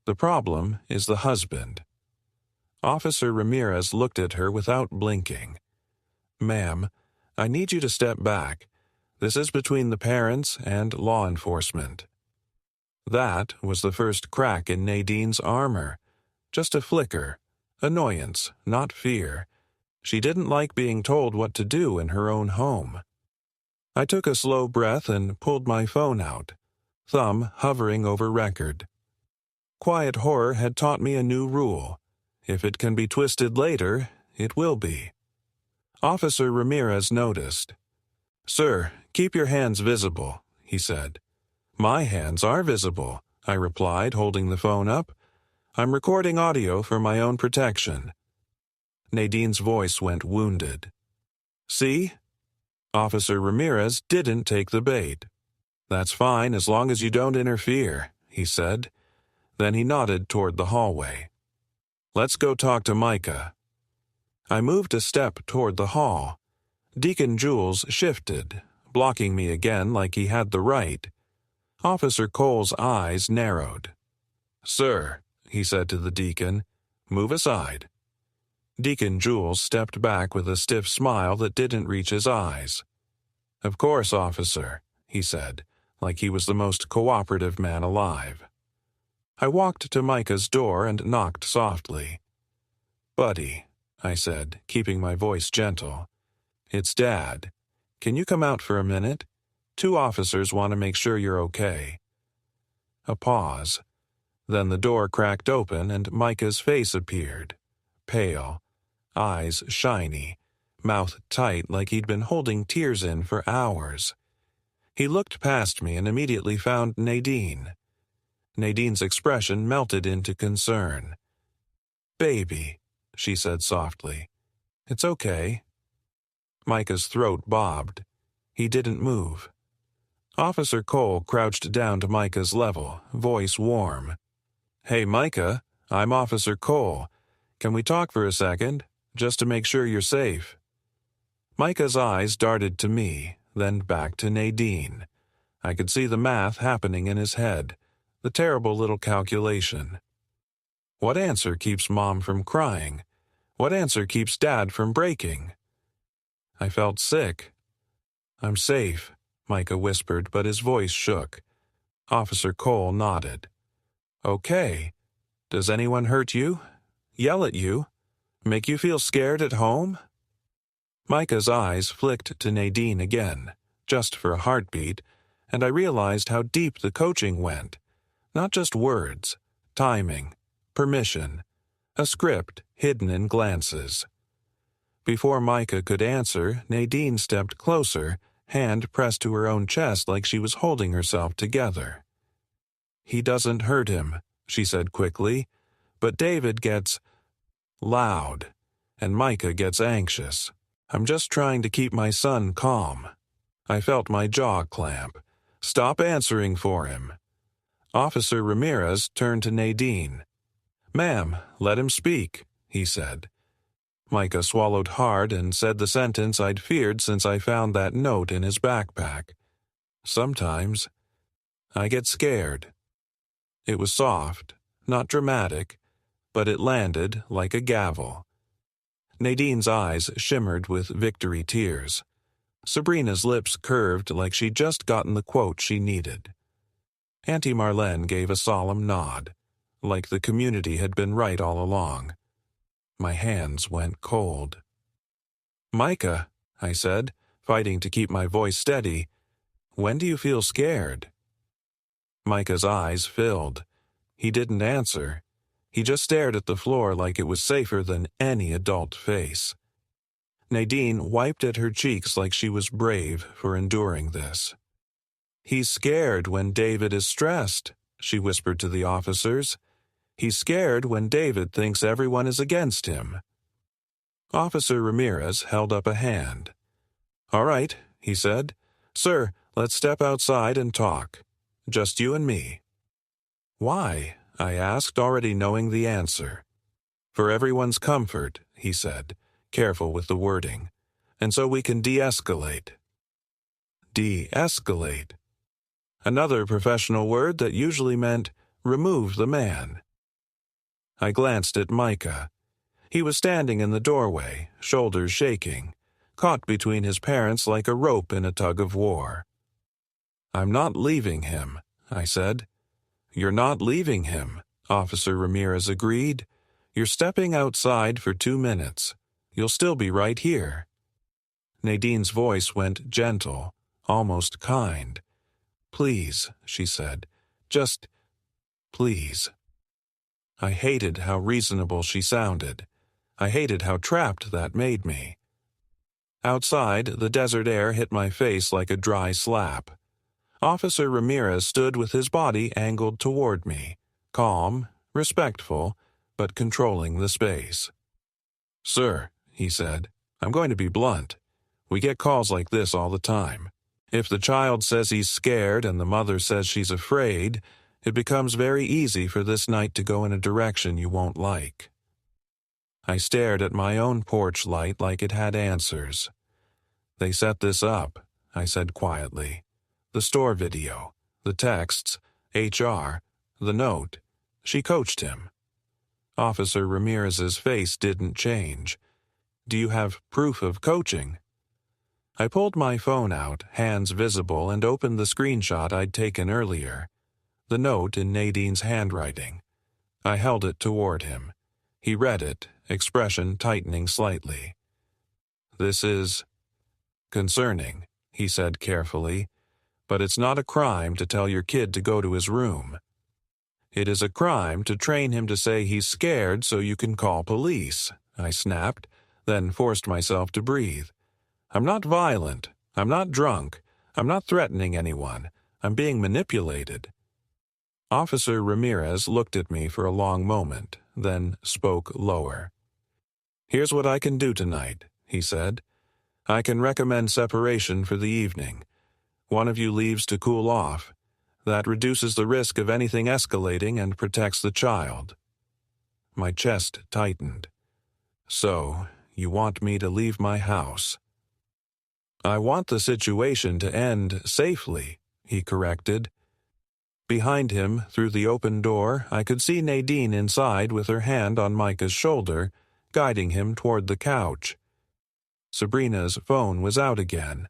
The problem is the husband." Officer Ramirez looked at her without blinking. "Ma'am, I need you to step back. This is between the parents and law enforcement." That was the first crack in Nadine's armor. Just a flicker. Annoyance, not fear. She didn't like being told what to do in her own home. I took a slow breath and pulled my phone out, thumb hovering over record. Quiet horror had taught me a new rule. If it can be twisted later, it will be. Officer Ramirez noticed. "Sir, keep your hands visible," he said. "My hands are visible," I replied, holding the phone up. "I'm recording audio for my own protection." Nadine's voice went wounded. "See?" Officer Ramirez didn't take the bait. "That's fine as long as you don't interfere," he said. Then he nodded toward the hallway. "Let's go talk to Micah." I moved a step toward the hall. Deacon Jules shifted, blocking me again like he had the right. Officer Cole's eyes narrowed. "Sir," he said to the deacon, "move aside." Deacon Jules stepped back with a stiff smile that didn't reach his eyes. "Of course, officer," he said, like he was the most cooperative man alive. I walked to Micah's door and knocked softly. "Buddy," I said, keeping my voice gentle. "It's Dad. Can you come out for a minute? 2 officers want to make sure you're okay." A pause. Then the door cracked open and Micah's face appeared. Pale, eyes shiny, mouth tight like he'd been holding tears in for hours. He looked past me and immediately found Nadine. Nadine's expression melted into concern. "Baby," she said softly. "It's okay." Micah's throat bobbed. He didn't move. Officer Cole crouched down to Micah's level, voice warm. "Hey, Micah, I'm Officer Cole. Can we talk for a second, just to make sure you're safe?" Micah's eyes darted to me, then back to Nadine. I could see the math happening in his head, the terrible little calculation. What answer keeps Mom from crying? What answer keeps Dad from breaking? I felt sick. "I'm safe," Micah whispered, but his voice shook. Officer Cole nodded. "Okay. Does anyone hurt you? Yell at you? Make you feel scared at home?" Micah's eyes flicked to Nadine again, just for a heartbeat, and I realized how deep the coaching went. Not just words, timing, permission, a script hidden in glances. Before Micah could answer, Nadine stepped closer, hand pressed to her own chest like she was holding herself together. "He doesn't hurt him," she said quickly, "but David gets loud, and Micah gets anxious. I'm just trying to keep my son calm." I felt my jaw clamp. "Stop answering for him." Officer Ramirez turned to Nadine. "Ma'am, let him speak," he said. Micah swallowed hard and said the sentence I'd feared since I found that note in his backpack. "Sometimes I get scared." It was soft, not dramatic, but it landed like a gavel. Nadine's eyes shimmered with victory tears. Sabrina's lips curved like she'd just gotten the quote she needed. Auntie Marlene gave a solemn nod, like the community had been right all along. My hands went cold. "Micah," I said, fighting to keep my voice steady, "when do you feel scared?" Micah's eyes filled. He didn't answer. He just stared at the floor like it was safer than any adult face. Nadine wiped at her cheeks like she was brave for enduring this. "He's scared when David is stressed," she whispered to the officers. "He's scared when David thinks everyone is against him." Officer Ramirez held up a hand. "All right," he said. "Sir, let's step outside and talk. Just you and me." "Why?" I asked, already knowing the answer. "For everyone's comfort," he said. careful with the wording, and so we can de-escalate. De-escalate. Another professional word that usually meant remove the man. I glanced at Micah. He was standing in the doorway, shoulders shaking, caught between his parents like a rope in a tug of war. "I'm not leaving him," I said. "You're not leaving him," Officer Ramirez agreed. "You're stepping outside for 2 minutes. You'll still be right here." Nadine's voice went gentle, almost kind. "Please," she said. "Just, please." I hated how reasonable she sounded. I hated how trapped that made me. Outside, the desert air hit my face like a dry slap. Officer Ramirez stood with his body angled toward me, calm, respectful, but controlling the space. "Sir," he said, "I'm going to be blunt. We get calls like this all the time. If the child says he's scared and the mother says she's afraid, it becomes very easy for this night to go in a direction you won't like." I stared at my own porch light like it had answers. "They set this up," I said quietly. "The store video, the texts, HR, the note. She coached him." Officer Ramirez's face didn't change. "Do you have proof of coaching?" I pulled my phone out, hands visible, and opened the screenshot I'd taken earlier. The note in Nadine's handwriting. I held it toward him. He read it, expression tightening slightly. "This is concerning," he said carefully, "but it's not a crime to tell your kid to go to his room. It is a crime to train him to say he's scared so you can call police," I snapped, then forced myself to breathe. "I'm not violent. I'm not drunk. I'm not threatening anyone. I'm being manipulated." Officer Ramirez looked at me for a long moment, then spoke lower. "Here's what I can do tonight," he said. "I can recommend separation for the evening. One of you leaves to cool off. That reduces the risk of anything escalating and protects the child." My chest tightened. "So, you want me to leave my house?" "I want the situation to end safely," he corrected. Behind him, through the open door, I could see Nadine inside with her hand on Micah's shoulder, guiding him toward the couch. Sabrina's phone was out again.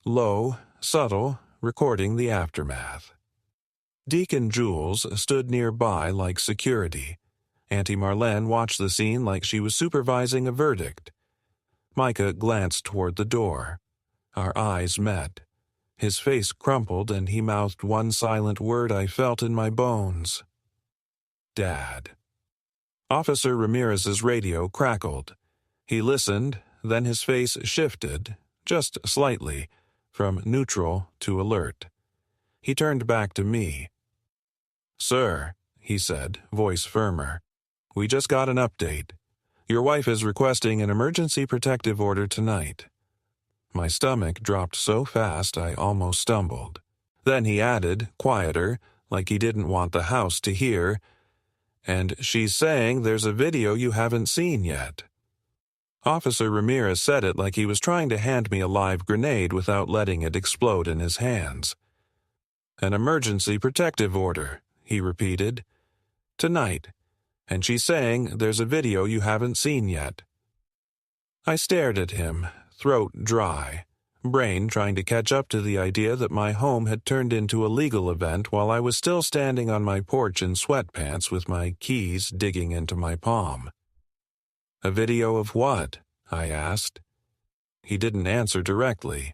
Low, subtle, recording the aftermath. Deacon Jules stood nearby like security. Auntie Marlene watched the scene like she was supervising a verdict. Micah glanced toward the door. Our eyes met. His face crumpled and he mouthed one silent word I felt in my bones. "Dad." Officer Ramirez's radio crackled. He listened, then his face shifted, just slightly, from neutral to alert. He turned back to me. "Sir," he said, voice firmer, "we just got an update. Your wife is requesting an emergency protective order tonight." My stomach dropped so fast I almost stumbled. Then he added, quieter, like he didn't want the house to hear, "And she's saying there's a video you haven't seen yet." Officer Ramirez said it like he was trying to hand me a live grenade without letting it explode in his hands. "An emergency protective order," he repeated. "Tonight. And she's saying there's a video you haven't seen yet." I stared at him, throat dry, brain trying to catch up to the idea that my home had turned into a legal event while I was still standing on my porch in sweatpants with my keys digging into my palm. "A video of what?" I asked. He didn't answer directly.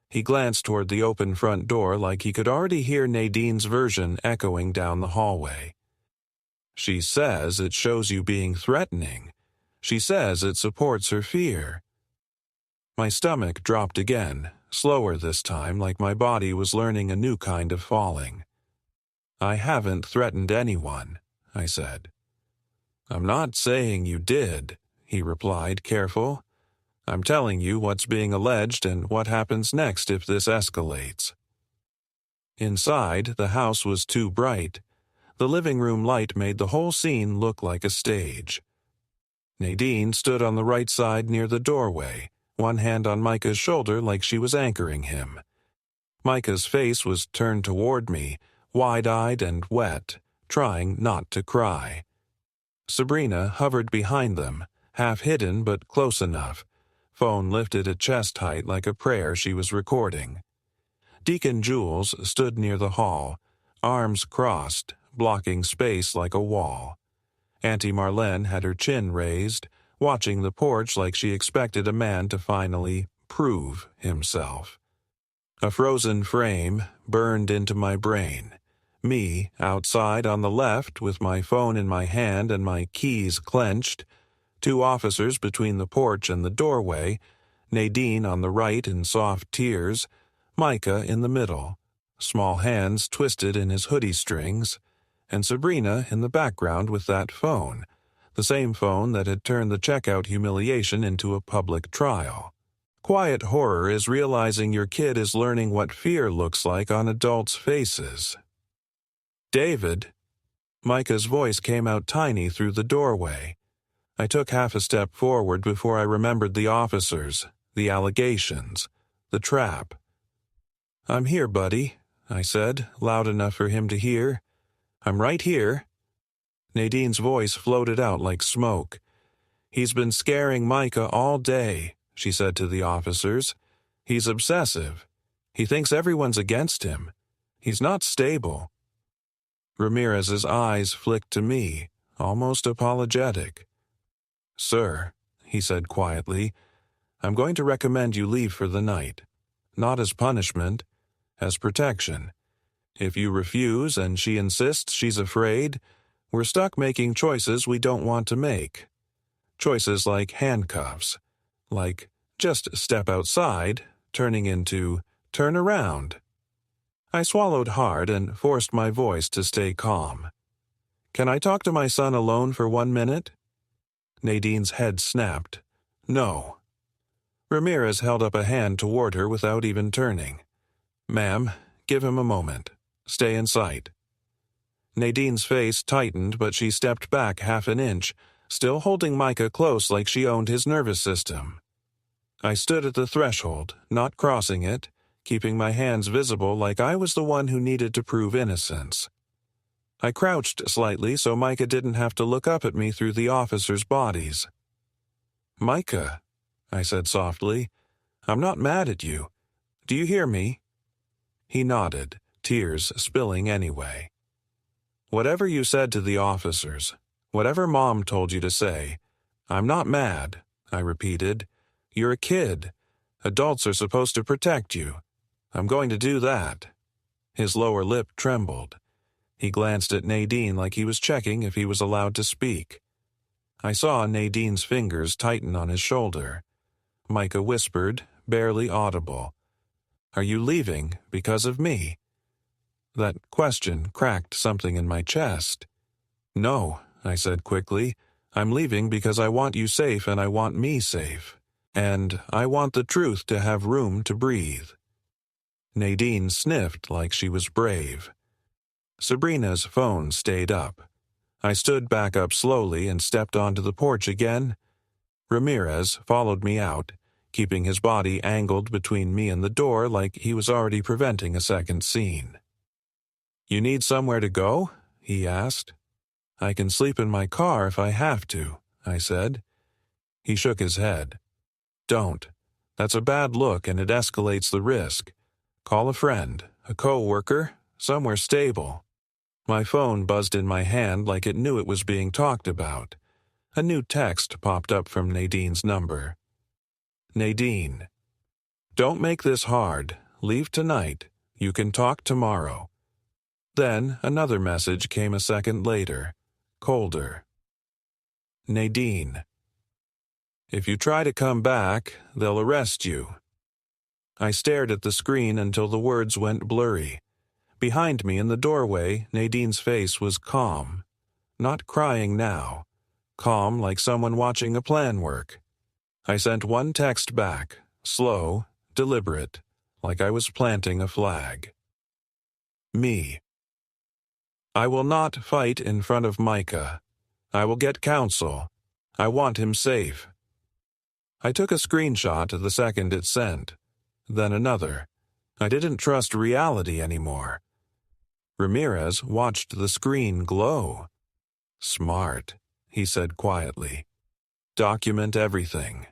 He glanced toward the open front door like he could already hear Nadine's version echoing down the hallway. "She says it shows you being threatening. She says it supports her fear." My stomach dropped again, slower this time, like my body was learning a new kind of falling. "I haven't threatened anyone," I said. "I'm not saying you did," he replied, careful. "I'm telling you what's being alleged and what happens next if this escalates." Inside, the house was too bright. The living room light made the whole scene look like a stage. Nadine stood on the right side near the doorway, one hand on Micah's shoulder like she was anchoring him. Micah's face was turned toward me, wide-eyed and wet, trying not to cry. Sabrina hovered behind them, half hidden but close enough, phone lifted at chest height like a prayer she was recording. Deacon Jules stood near the hall, arms crossed, blocking space like a wall. Auntie Marlene had her chin raised, watching the porch like she expected a man to finally prove himself. A frozen frame burned into my brain. Me, outside on the left with my phone in my hand and my keys clenched, 2 officers between the porch and the doorway, Nadine on the right in soft tears, Micah in the middle, small hands twisted in his hoodie strings, and Sabrina in the background with that phone, the same phone that had turned the checkout humiliation into a public trial. Quiet horror is realizing your kid is learning what fear looks like on adults' faces. "David." Micah's voice came out tiny through the doorway. I took half a step forward before I remembered the officers, the allegations, the trap. "I'm here, buddy," I said, loud enough for him to hear. "I'm right here." Nadine's voice floated out like smoke. "He's been scaring Micah all day," she said to the officers. "He's obsessive. He thinks everyone's against him. He's not stable." Ramirez's eyes flicked to me, almost apologetic. "Sir," he said quietly, "I'm going to recommend you leave for the night. Not as punishment, as protection. If you refuse and she insists she's afraid, we're stuck making choices we don't want to make. Choices like handcuffs, like just step outside, turning into turn around." I swallowed hard and forced my voice to stay calm. "Can I talk to my son alone for 1 minute?" Nadine's head snapped. "No." Ramirez held up a hand toward her without even turning. "Ma'am, give him a moment. Stay in sight." Nadine's face tightened, but she stepped back half an inch, still holding Micah close like she owned his nervous system. I stood at the threshold, not crossing it, keeping my hands visible like I was the one who needed to prove innocence. I crouched slightly so Micah didn't have to look up at me through the officers' bodies. "Micah," I said softly, "I'm not mad at you. Do you hear me?" He nodded, tears spilling anyway. "Whatever you said to the officers, whatever Mom told you to say, I'm not mad," I repeated. "You're a kid. Adults are supposed to protect you. I'm going to do that." His lower lip trembled. He glanced at Nadine like he was checking if he was allowed to speak. I saw Nadine's fingers tighten on his shoulder. Micah whispered, barely audible, "Are you leaving because of me?" That question cracked something in my chest. "No," I said quickly. "I'm leaving because I want you safe and I want me safe. And I want the truth to have room to breathe." Nadine sniffed like she was brave. Sabrina's phone stayed up. I stood back up slowly and stepped onto the porch again. Ramirez followed me out, keeping his body angled between me and the door like he was already preventing a second scene. "You need somewhere to go?" he asked. "I can sleep in my car if I have to," I said. He shook his head. "Don't. That's a bad look and it escalates the risk. Call a friend, a co-worker, somewhere stable." My phone buzzed in my hand like it knew it was being talked about. A new text popped up from Nadine's number. "Nadine, don't make this hard. Leave tonight. You can talk tomorrow." Then another message came a second later, colder. "Nadine, if you try to come back, they'll arrest you." I stared at the screen until the words went blurry. Behind me in the doorway, Nadine's face was calm. Not crying now. Calm like someone watching a plan work. I sent one text back, slow, deliberate, like I was planting a flag. Me. I will not fight in front of Micah. I will get counsel. I want him safe. I took a screenshot the second it sent, then another. I didn't trust reality anymore. Ramirez watched the screen glow. Smart, he said quietly. Document everything.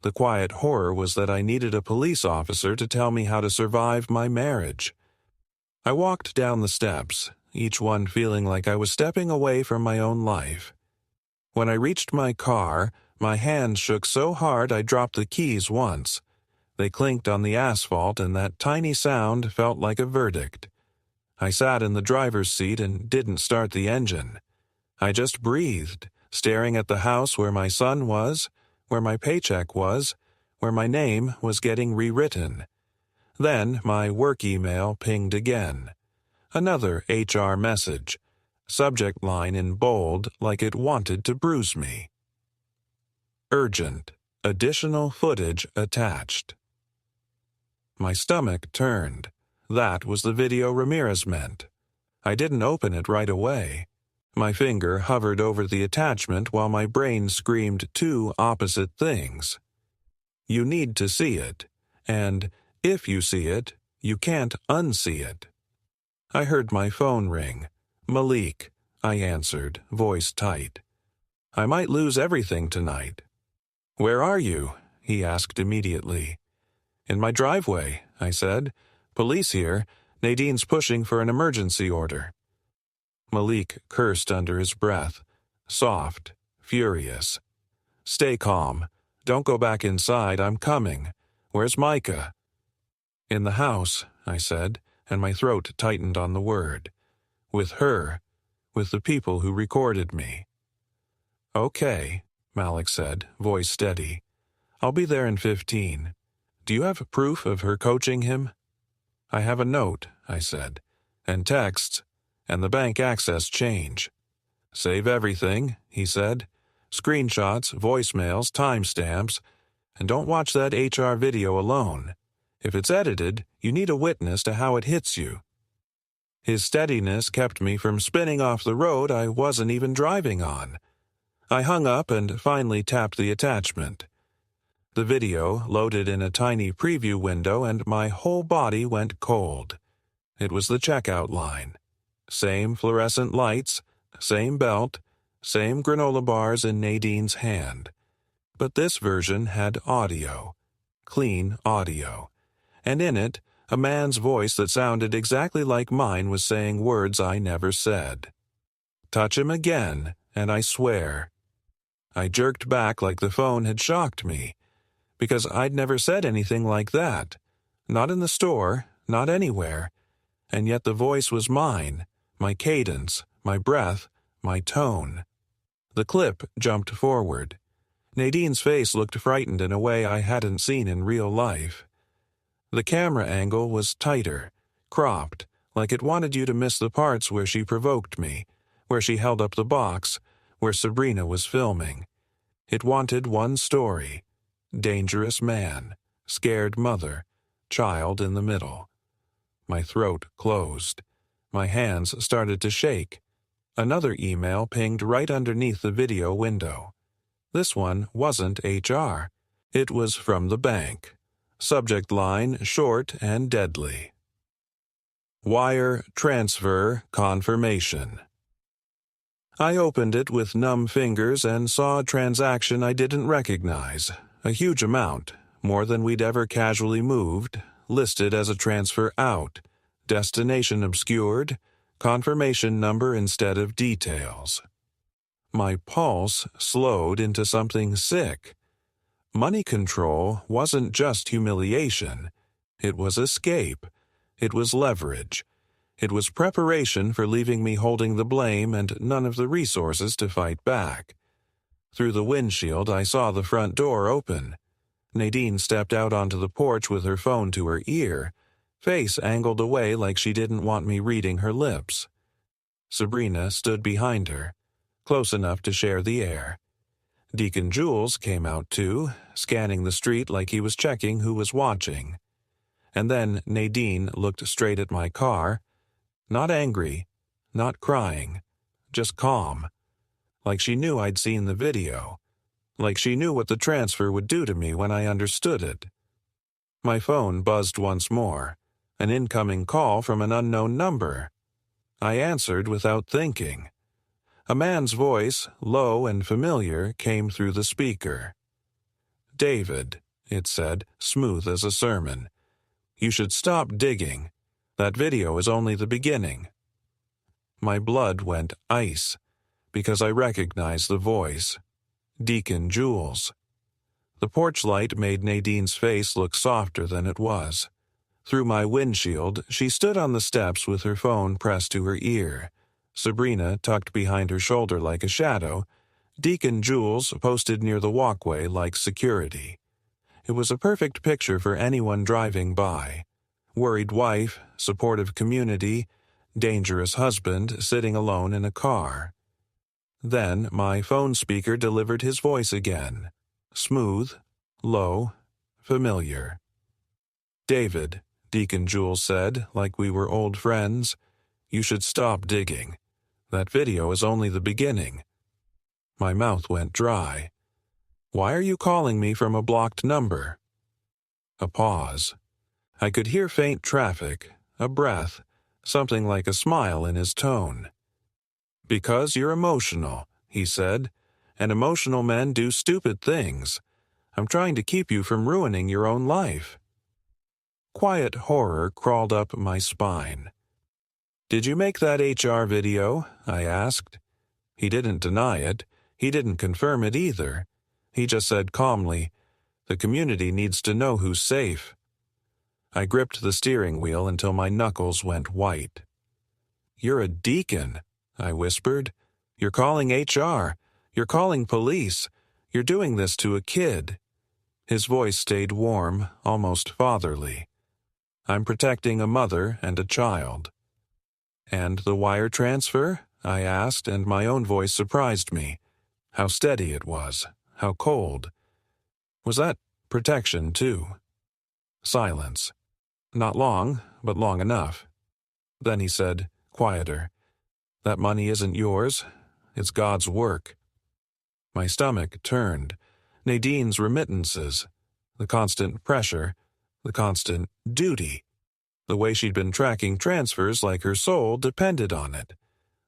The quiet horror was that I needed a police officer to tell me how to survive my marriage. I walked down the steps, each one feeling like I was stepping away from my own life. When I reached my car, my hand shook so hard I dropped the keys once. They clinked on the asphalt, and that tiny sound felt like a verdict. I sat in the driver's seat and didn't start the engine. I just breathed, staring at the house where my son was, where my paycheck was, where my name was getting rewritten. Then my work email pinged again. Another HR message. Subject line in bold like it wanted to bruise me. Urgent. Additional footage attached. My stomach turned. That was the video Ramirez meant. I didn't open it right away. My finger hovered over the attachment while my brain screamed two opposite things. You need to see it, and if you see it, you can't unsee it. I heard my phone ring. Malik, I answered, voice tight. I might lose everything tonight. Where are you? He asked immediately. In my driveway, I said. Police here. Nadine's pushing for an emergency order. Malik cursed under his breath. Soft, furious. Stay calm. Don't go back inside. I'm coming. Where's Micah? In the house, I said, and my throat tightened on the word. With her. With the people who recorded me. Okay, Malik said, voice steady. I'll be there in 15. Do you have proof of her coaching him? I have a note, I said, and texts, and the bank access change. Save everything, he said. Screenshots, voicemails, timestamps, and don't watch that HR video alone. If it's edited, you need a witness to how it hits you. His steadiness kept me from spinning off the road I wasn't even driving on. I hung up and finally tapped the attachment. The video loaded in a tiny preview window and my whole body went cold. It was the checkout line. Same fluorescent lights, same belt, same granola bars in Nadine's hand. But this version had audio. Clean audio. And in it, a man's voice that sounded exactly like mine was saying words I never said. Touch him again, and I swear. I jerked back like the phone had shocked me, because I'd never said anything like that. Not in the store, not anywhere. And yet the voice was mine, my cadence, my breath, my tone. The clip jumped forward. Nadine's face looked frightened in a way I hadn't seen in real life. The camera angle was tighter, cropped, like it wanted you to miss the parts where she provoked me, where she held up the box, where Sabrina was filming. It wanted one story. Dangerous man, scared mother, child in the middle. My throat closed. My hands started to shake. Another email pinged right underneath the video window. This one wasn't HR. It was from the bank. Subject line short and deadly. Wire transfer confirmation. I opened it with numb fingers and saw a transaction I didn't recognize. A huge amount, more than we'd ever casually moved, listed as a transfer out, destination obscured, confirmation number instead of details. My pulse slowed into something sick. Money control wasn't just humiliation. It was escape. It was leverage. It was preparation for leaving me holding the blame and none of the resources to fight back. Through the windshield, I saw the front door open. Nadine stepped out onto the porch with her phone to her ear, face angled away like she didn't want me reading her lips. Sabrina stood behind her, close enough to share the air. Deacon Jules came out too, scanning the street like he was checking who was watching. And then Nadine looked straight at my car, not angry, not crying, just calm. like she knew I'd seen the video, like she knew what the transfer would do to me when I understood it. My phone buzzed once more, an incoming call from an unknown number. I answered without thinking. A man's voice, low and familiar, came through the speaker. "David," it said, smooth as a sermon. "You should stop digging. That video is only the beginning." My blood went ice, because I recognized the voice. Deacon Jules. The porch light made Nadine's face look softer than it was. Through my windshield, she stood on the steps with her phone pressed to her ear, Sabrina tucked behind her shoulder like a shadow, Deacon Jules posted near the walkway like security. It was a perfect picture for anyone driving by. Worried wife, supportive community, dangerous husband sitting alone in a car. Then my phone speaker delivered his voice again. Smooth, low, familiar. "David," Deacon Jules said, like we were old friends, "you should stop digging. That video is only the beginning." My mouth went dry. "Why are you calling me from a blocked number?" A pause. I could hear faint traffic, a breath, something like a smile in his tone. "Because you're emotional," he said, "and emotional men do stupid things. I'm trying to keep you from ruining your own life." Quiet horror crawled up my spine. "Did you make that HR video?" I asked. He didn't deny it. He didn't confirm it either. He just said calmly, "The community needs to know who's safe." I gripped the steering wheel until my knuckles went white. "You're a deacon," I whispered. "You're calling HR. You're calling police. You're doing this to a kid." His voice stayed warm, almost fatherly. "I'm protecting a mother and a child." "And the wire transfer?" I asked, and my own voice surprised me. How steady it was, how cold. Was that protection, too? Silence. Not long, but long enough. Then he said, quieter, "That money isn't yours. It's God's work." My stomach turned. Nadine's remittances. The constant pressure. The constant duty. The way she'd been tracking transfers like her soul depended on it.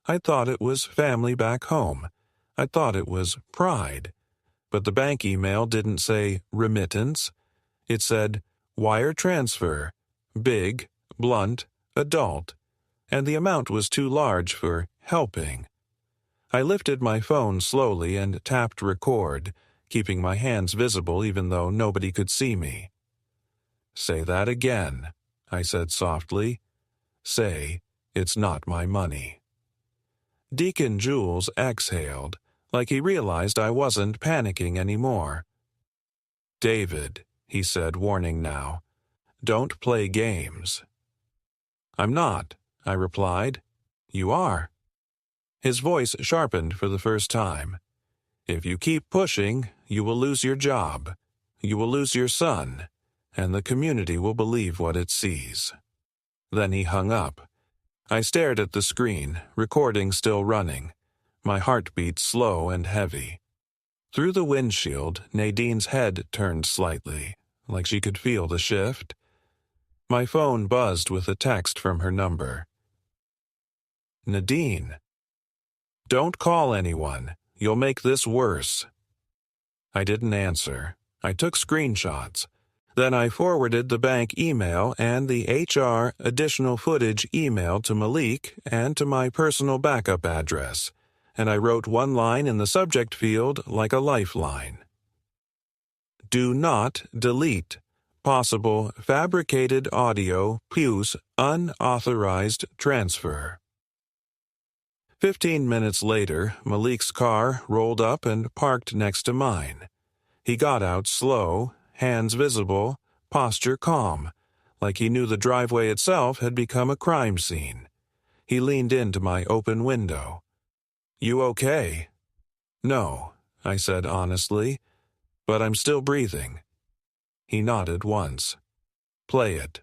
I thought it was family back home. I thought it was pride. But the bank email didn't say remittance. It said wire transfer, big, blunt, adult, and the amount was too large for helping. I lifted my phone slowly and tapped record, keeping my hands visible even though nobody could see me. "Say that again," I said softly. "Say, it's not my money." Deacon Jules exhaled, like he realized I wasn't panicking anymore. "David," he said, warning now, "don't play games." "I'm not," I replied. "You are." His voice sharpened for the first time. "If you keep pushing, you will lose your job. You will lose your son, and the community will believe what it sees." Then he hung up. I stared at the screen, recording still running, my heartbeat slow and heavy. Through the windshield, Nadine's head turned slightly, like she could feel the shift. My phone buzzed with a text from her number. "Nadine. Don't call anyone. You'll make this worse." I didn't answer. I took screenshots. Then I forwarded the bank email and the HR additional footage email to Malik and to my personal backup address, and I wrote one line in the subject field like a lifeline. "Do not delete. Possible fabricated audio plus unauthorized transfer." 15 minutes later, Malik's car rolled up and parked next to mine. He got out slow, hands visible, posture calm, like he knew the driveway itself had become a crime scene. He leaned into my open window. "You okay?" "No," I said honestly, "but I'm still breathing." He nodded once. "Play it."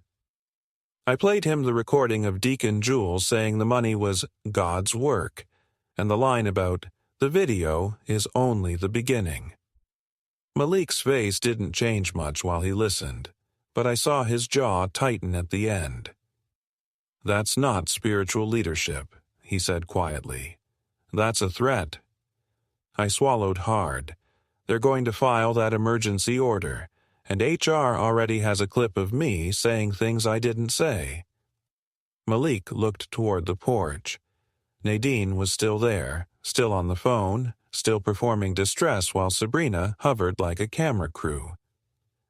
I played him the recording of Deacon Jules saying the money was God's work, and the line about The video is only the beginning. Malik's face didn't change much while he listened, but I saw his jaw tighten at the end. "That's not spiritual leadership," he said quietly. "That's a threat." I swallowed hard. They're going to file that emergency order, and HR already has a clip of me saying things I didn't say. Malik looked toward the porch. Nadine was still there, still on the phone, still performing distress while Sabrina hovered like a camera crew.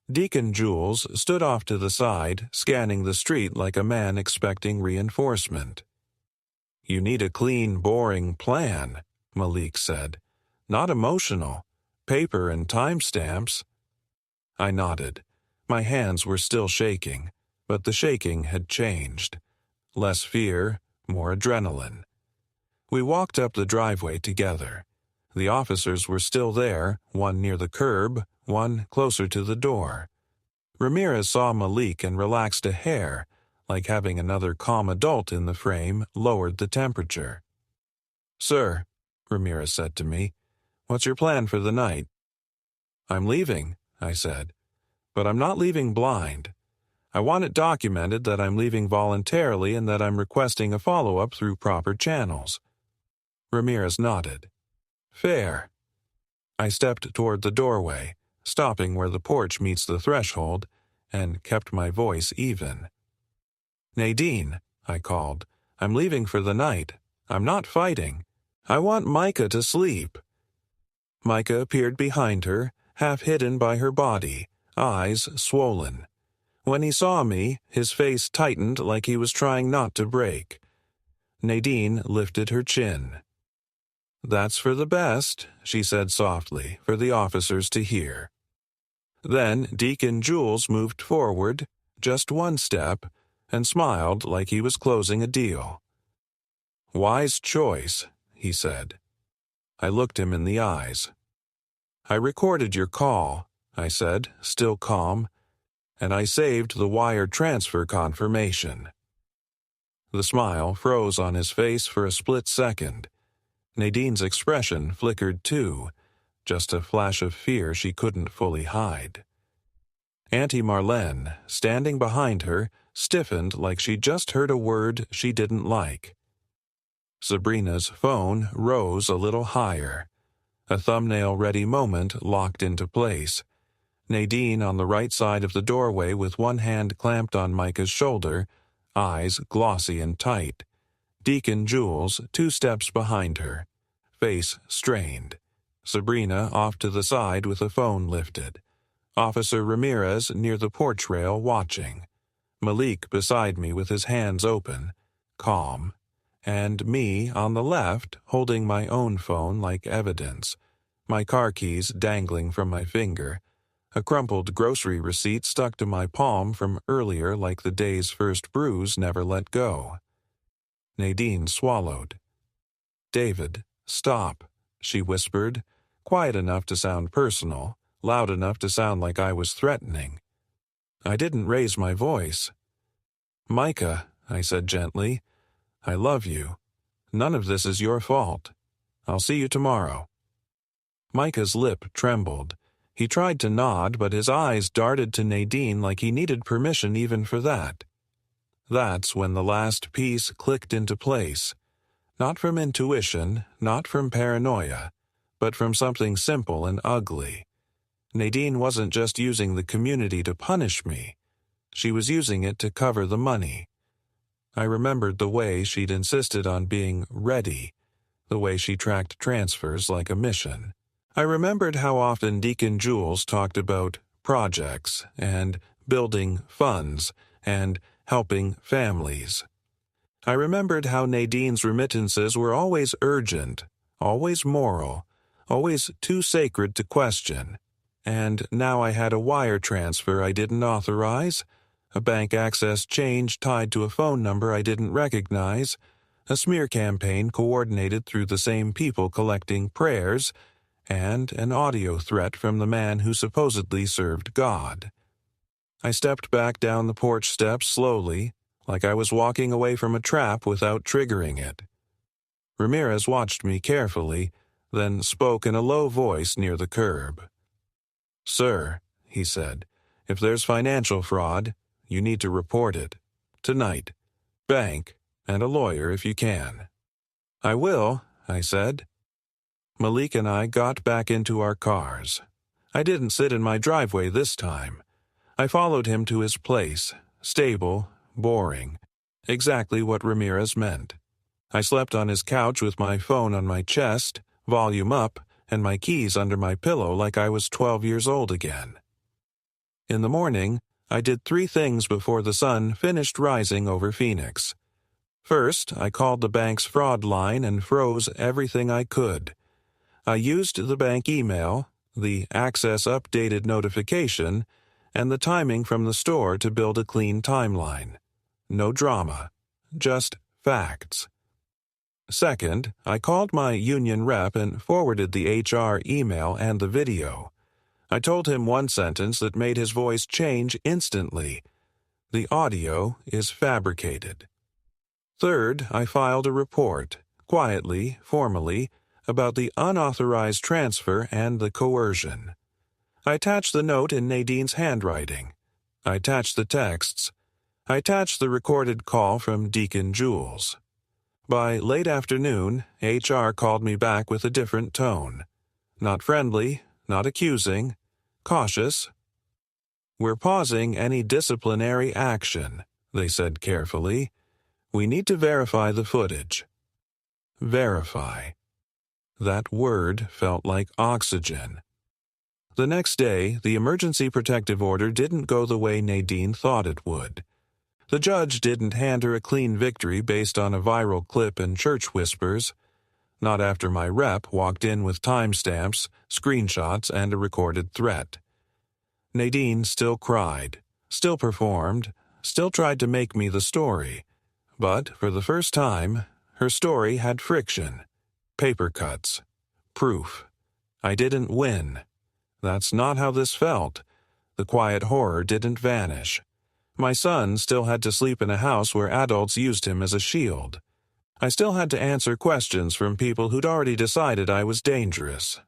Deacon Jules stood off to the side, scanning the street like a man expecting reinforcement. "You need a clean, boring plan," Malik said. "Not emotional. Paper and timestamps." I nodded. My hands were still shaking, but the shaking had changed. Less fear, more adrenaline. We walked up the driveway together. The officers were still there, one near the curb, one closer to the door. Ramirez saw Malik and relaxed a hair, like having another calm adult in the frame lowered the temperature. "Sir," Ramirez said to me, "what's your plan for the night?" "I'm leaving," I said, "but I'm not leaving blind. I want it documented that I'm leaving voluntarily and that I'm requesting a follow-up through proper channels." Ramirez nodded. "Fair." I stepped toward the doorway, stopping where the porch meets the threshold, and kept my voice even. "Nadine," I called, "I'm leaving for the night. I'm not fighting. I want Micah to sleep." Micah appeared behind her, half hidden by her body, eyes swollen. When he saw me, his face tightened like he was trying not to break. Nadine lifted her chin. "That's for the best," she said softly, for the officers to hear. Then Deacon Jules moved forward, just one step, and smiled like he was closing a deal. "Wise choice," he said. I looked him in the eyes. "I recorded your call," I said, still calm, "and I saved the wire transfer confirmation." The smile froze on his face for a split second. Nadine's expression flickered too, just a flash of fear she couldn't fully hide. Auntie Marlene, standing behind her, stiffened like she'd just heard a word she didn't like. Sabrina's phone rose a little higher. A thumbnail-ready moment locked into place. Nadine on the right side of the doorway with one hand clamped on Micah's shoulder, eyes glossy and tight. Deacon Jules 2 steps behind her, face strained. Sabrina off to the side with a phone lifted. Officer Ramirez near the porch rail watching. Malik beside me with his hands open, calm. And me on the left holding my own phone like evidence. My car keys dangling from my finger. A crumpled grocery receipt stuck to my palm from earlier like the day's first bruise never let go. Nadine swallowed. "David, stop," she whispered, quiet enough to sound personal, loud enough to sound like I was threatening. I didn't raise my voice. "Micah," I said gently, "I love you. None of this is your fault. I'll see you tomorrow." Micah's lip trembled. He tried to nod, but his eyes darted to Nadine like he needed permission even for that. That's when the last piece clicked into place. Not from intuition, not from paranoia, but from something simple and ugly. Nadine wasn't just using the community to punish me. She was using it to cover the money. I remembered the way she'd insisted on being ready, the way she tracked transfers like a mission. I remembered how often Deacon Jules talked about projects and building funds and helping families. I remembered how Nadine's remittances were always urgent, always moral, always too sacred to question. And now I had a wire transfer I didn't authorize, a bank access change tied to a phone number I didn't recognize, a smear campaign coordinated through the same people collecting prayers, and an audio threat from the man who supposedly served God. I stepped back down the porch steps slowly, like I was walking away from a trap without triggering it. Ramirez watched me carefully, then spoke in a low voice near the curb. "Sir," he said, "if there's financial fraud, you need to report it. Tonight. Bank, and a lawyer if you can." "I will," I said. Malik and I got back into our cars. I didn't sit in my driveway this time. I followed him to his place, stable, boring, exactly what Ramirez meant. I slept on his couch with my phone on my chest, volume up, and my keys under my pillow like I was 12 years old again. In the morning, I did 3 things before the sun finished rising over Phoenix. First, I called the bank's fraud line and froze everything I could. I used the bank email, the access updated notification, and the timing from the store to build a clean timeline. No drama, just facts. Second, I called my union rep and forwarded the HR email and the video. I told him one sentence that made his voice change instantly. The audio is fabricated. Third, I filed a report, quietly, formally, about the unauthorized transfer and the coercion. I attached the note in Nadine's handwriting. I attached the texts. I attached the recorded call from Deacon Jules. By late afternoon, HR called me back with a different tone. Not friendly, not accusing, cautious. "We're pausing any disciplinary action," they said carefully. "We need to verify the footage." Verify. That word felt like oxygen. The next day, the emergency protective order didn't go the way Nadine thought it would. The judge didn't hand her a clean victory based on a viral clip and church whispers. Not after my rep walked in with timestamps, screenshots, and a recorded threat. Nadine still cried, still performed, still tried to make me the story. But, for the first time, her story had friction. Paper cuts. Proof. I didn't win. That's not how this felt. The quiet horror didn't vanish. My son still had to sleep in a house where adults used him as a shield. I still had to answer questions from people who'd already decided I was dangerous.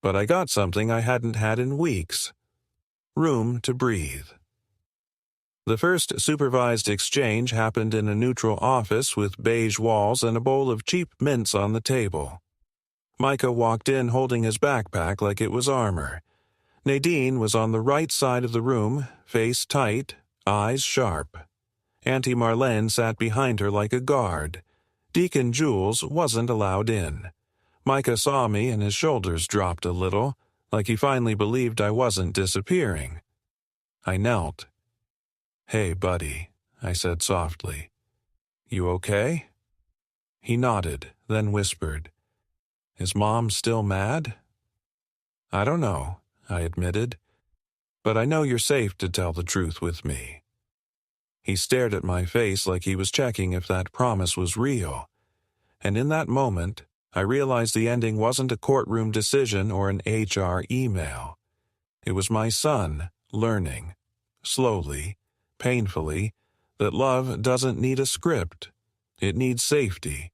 But I got something I hadn't had in weeks. Room to breathe. The first supervised exchange happened in a neutral office with beige walls and a bowl of cheap mints on the table. Micah walked in holding his backpack like it was armor. Nadine was on the right side of the room, face tight, eyes sharp. Auntie Marlene sat behind her like a guard. Deacon Jules wasn't allowed in. Micah saw me and his shoulders dropped a little, like he finally believed I wasn't disappearing. I knelt. "Hey, buddy," I said softly. "You okay?" He nodded, then whispered, "Is Mom still mad?" "I don't know," I admitted, "but I know you're safe to tell the truth with me." He stared at my face like he was checking if that promise was real. And in that moment, I realized the ending wasn't a courtroom decision or an HR email. It was my son learning, slowly, painfully, that love doesn't need a script. It needs safety.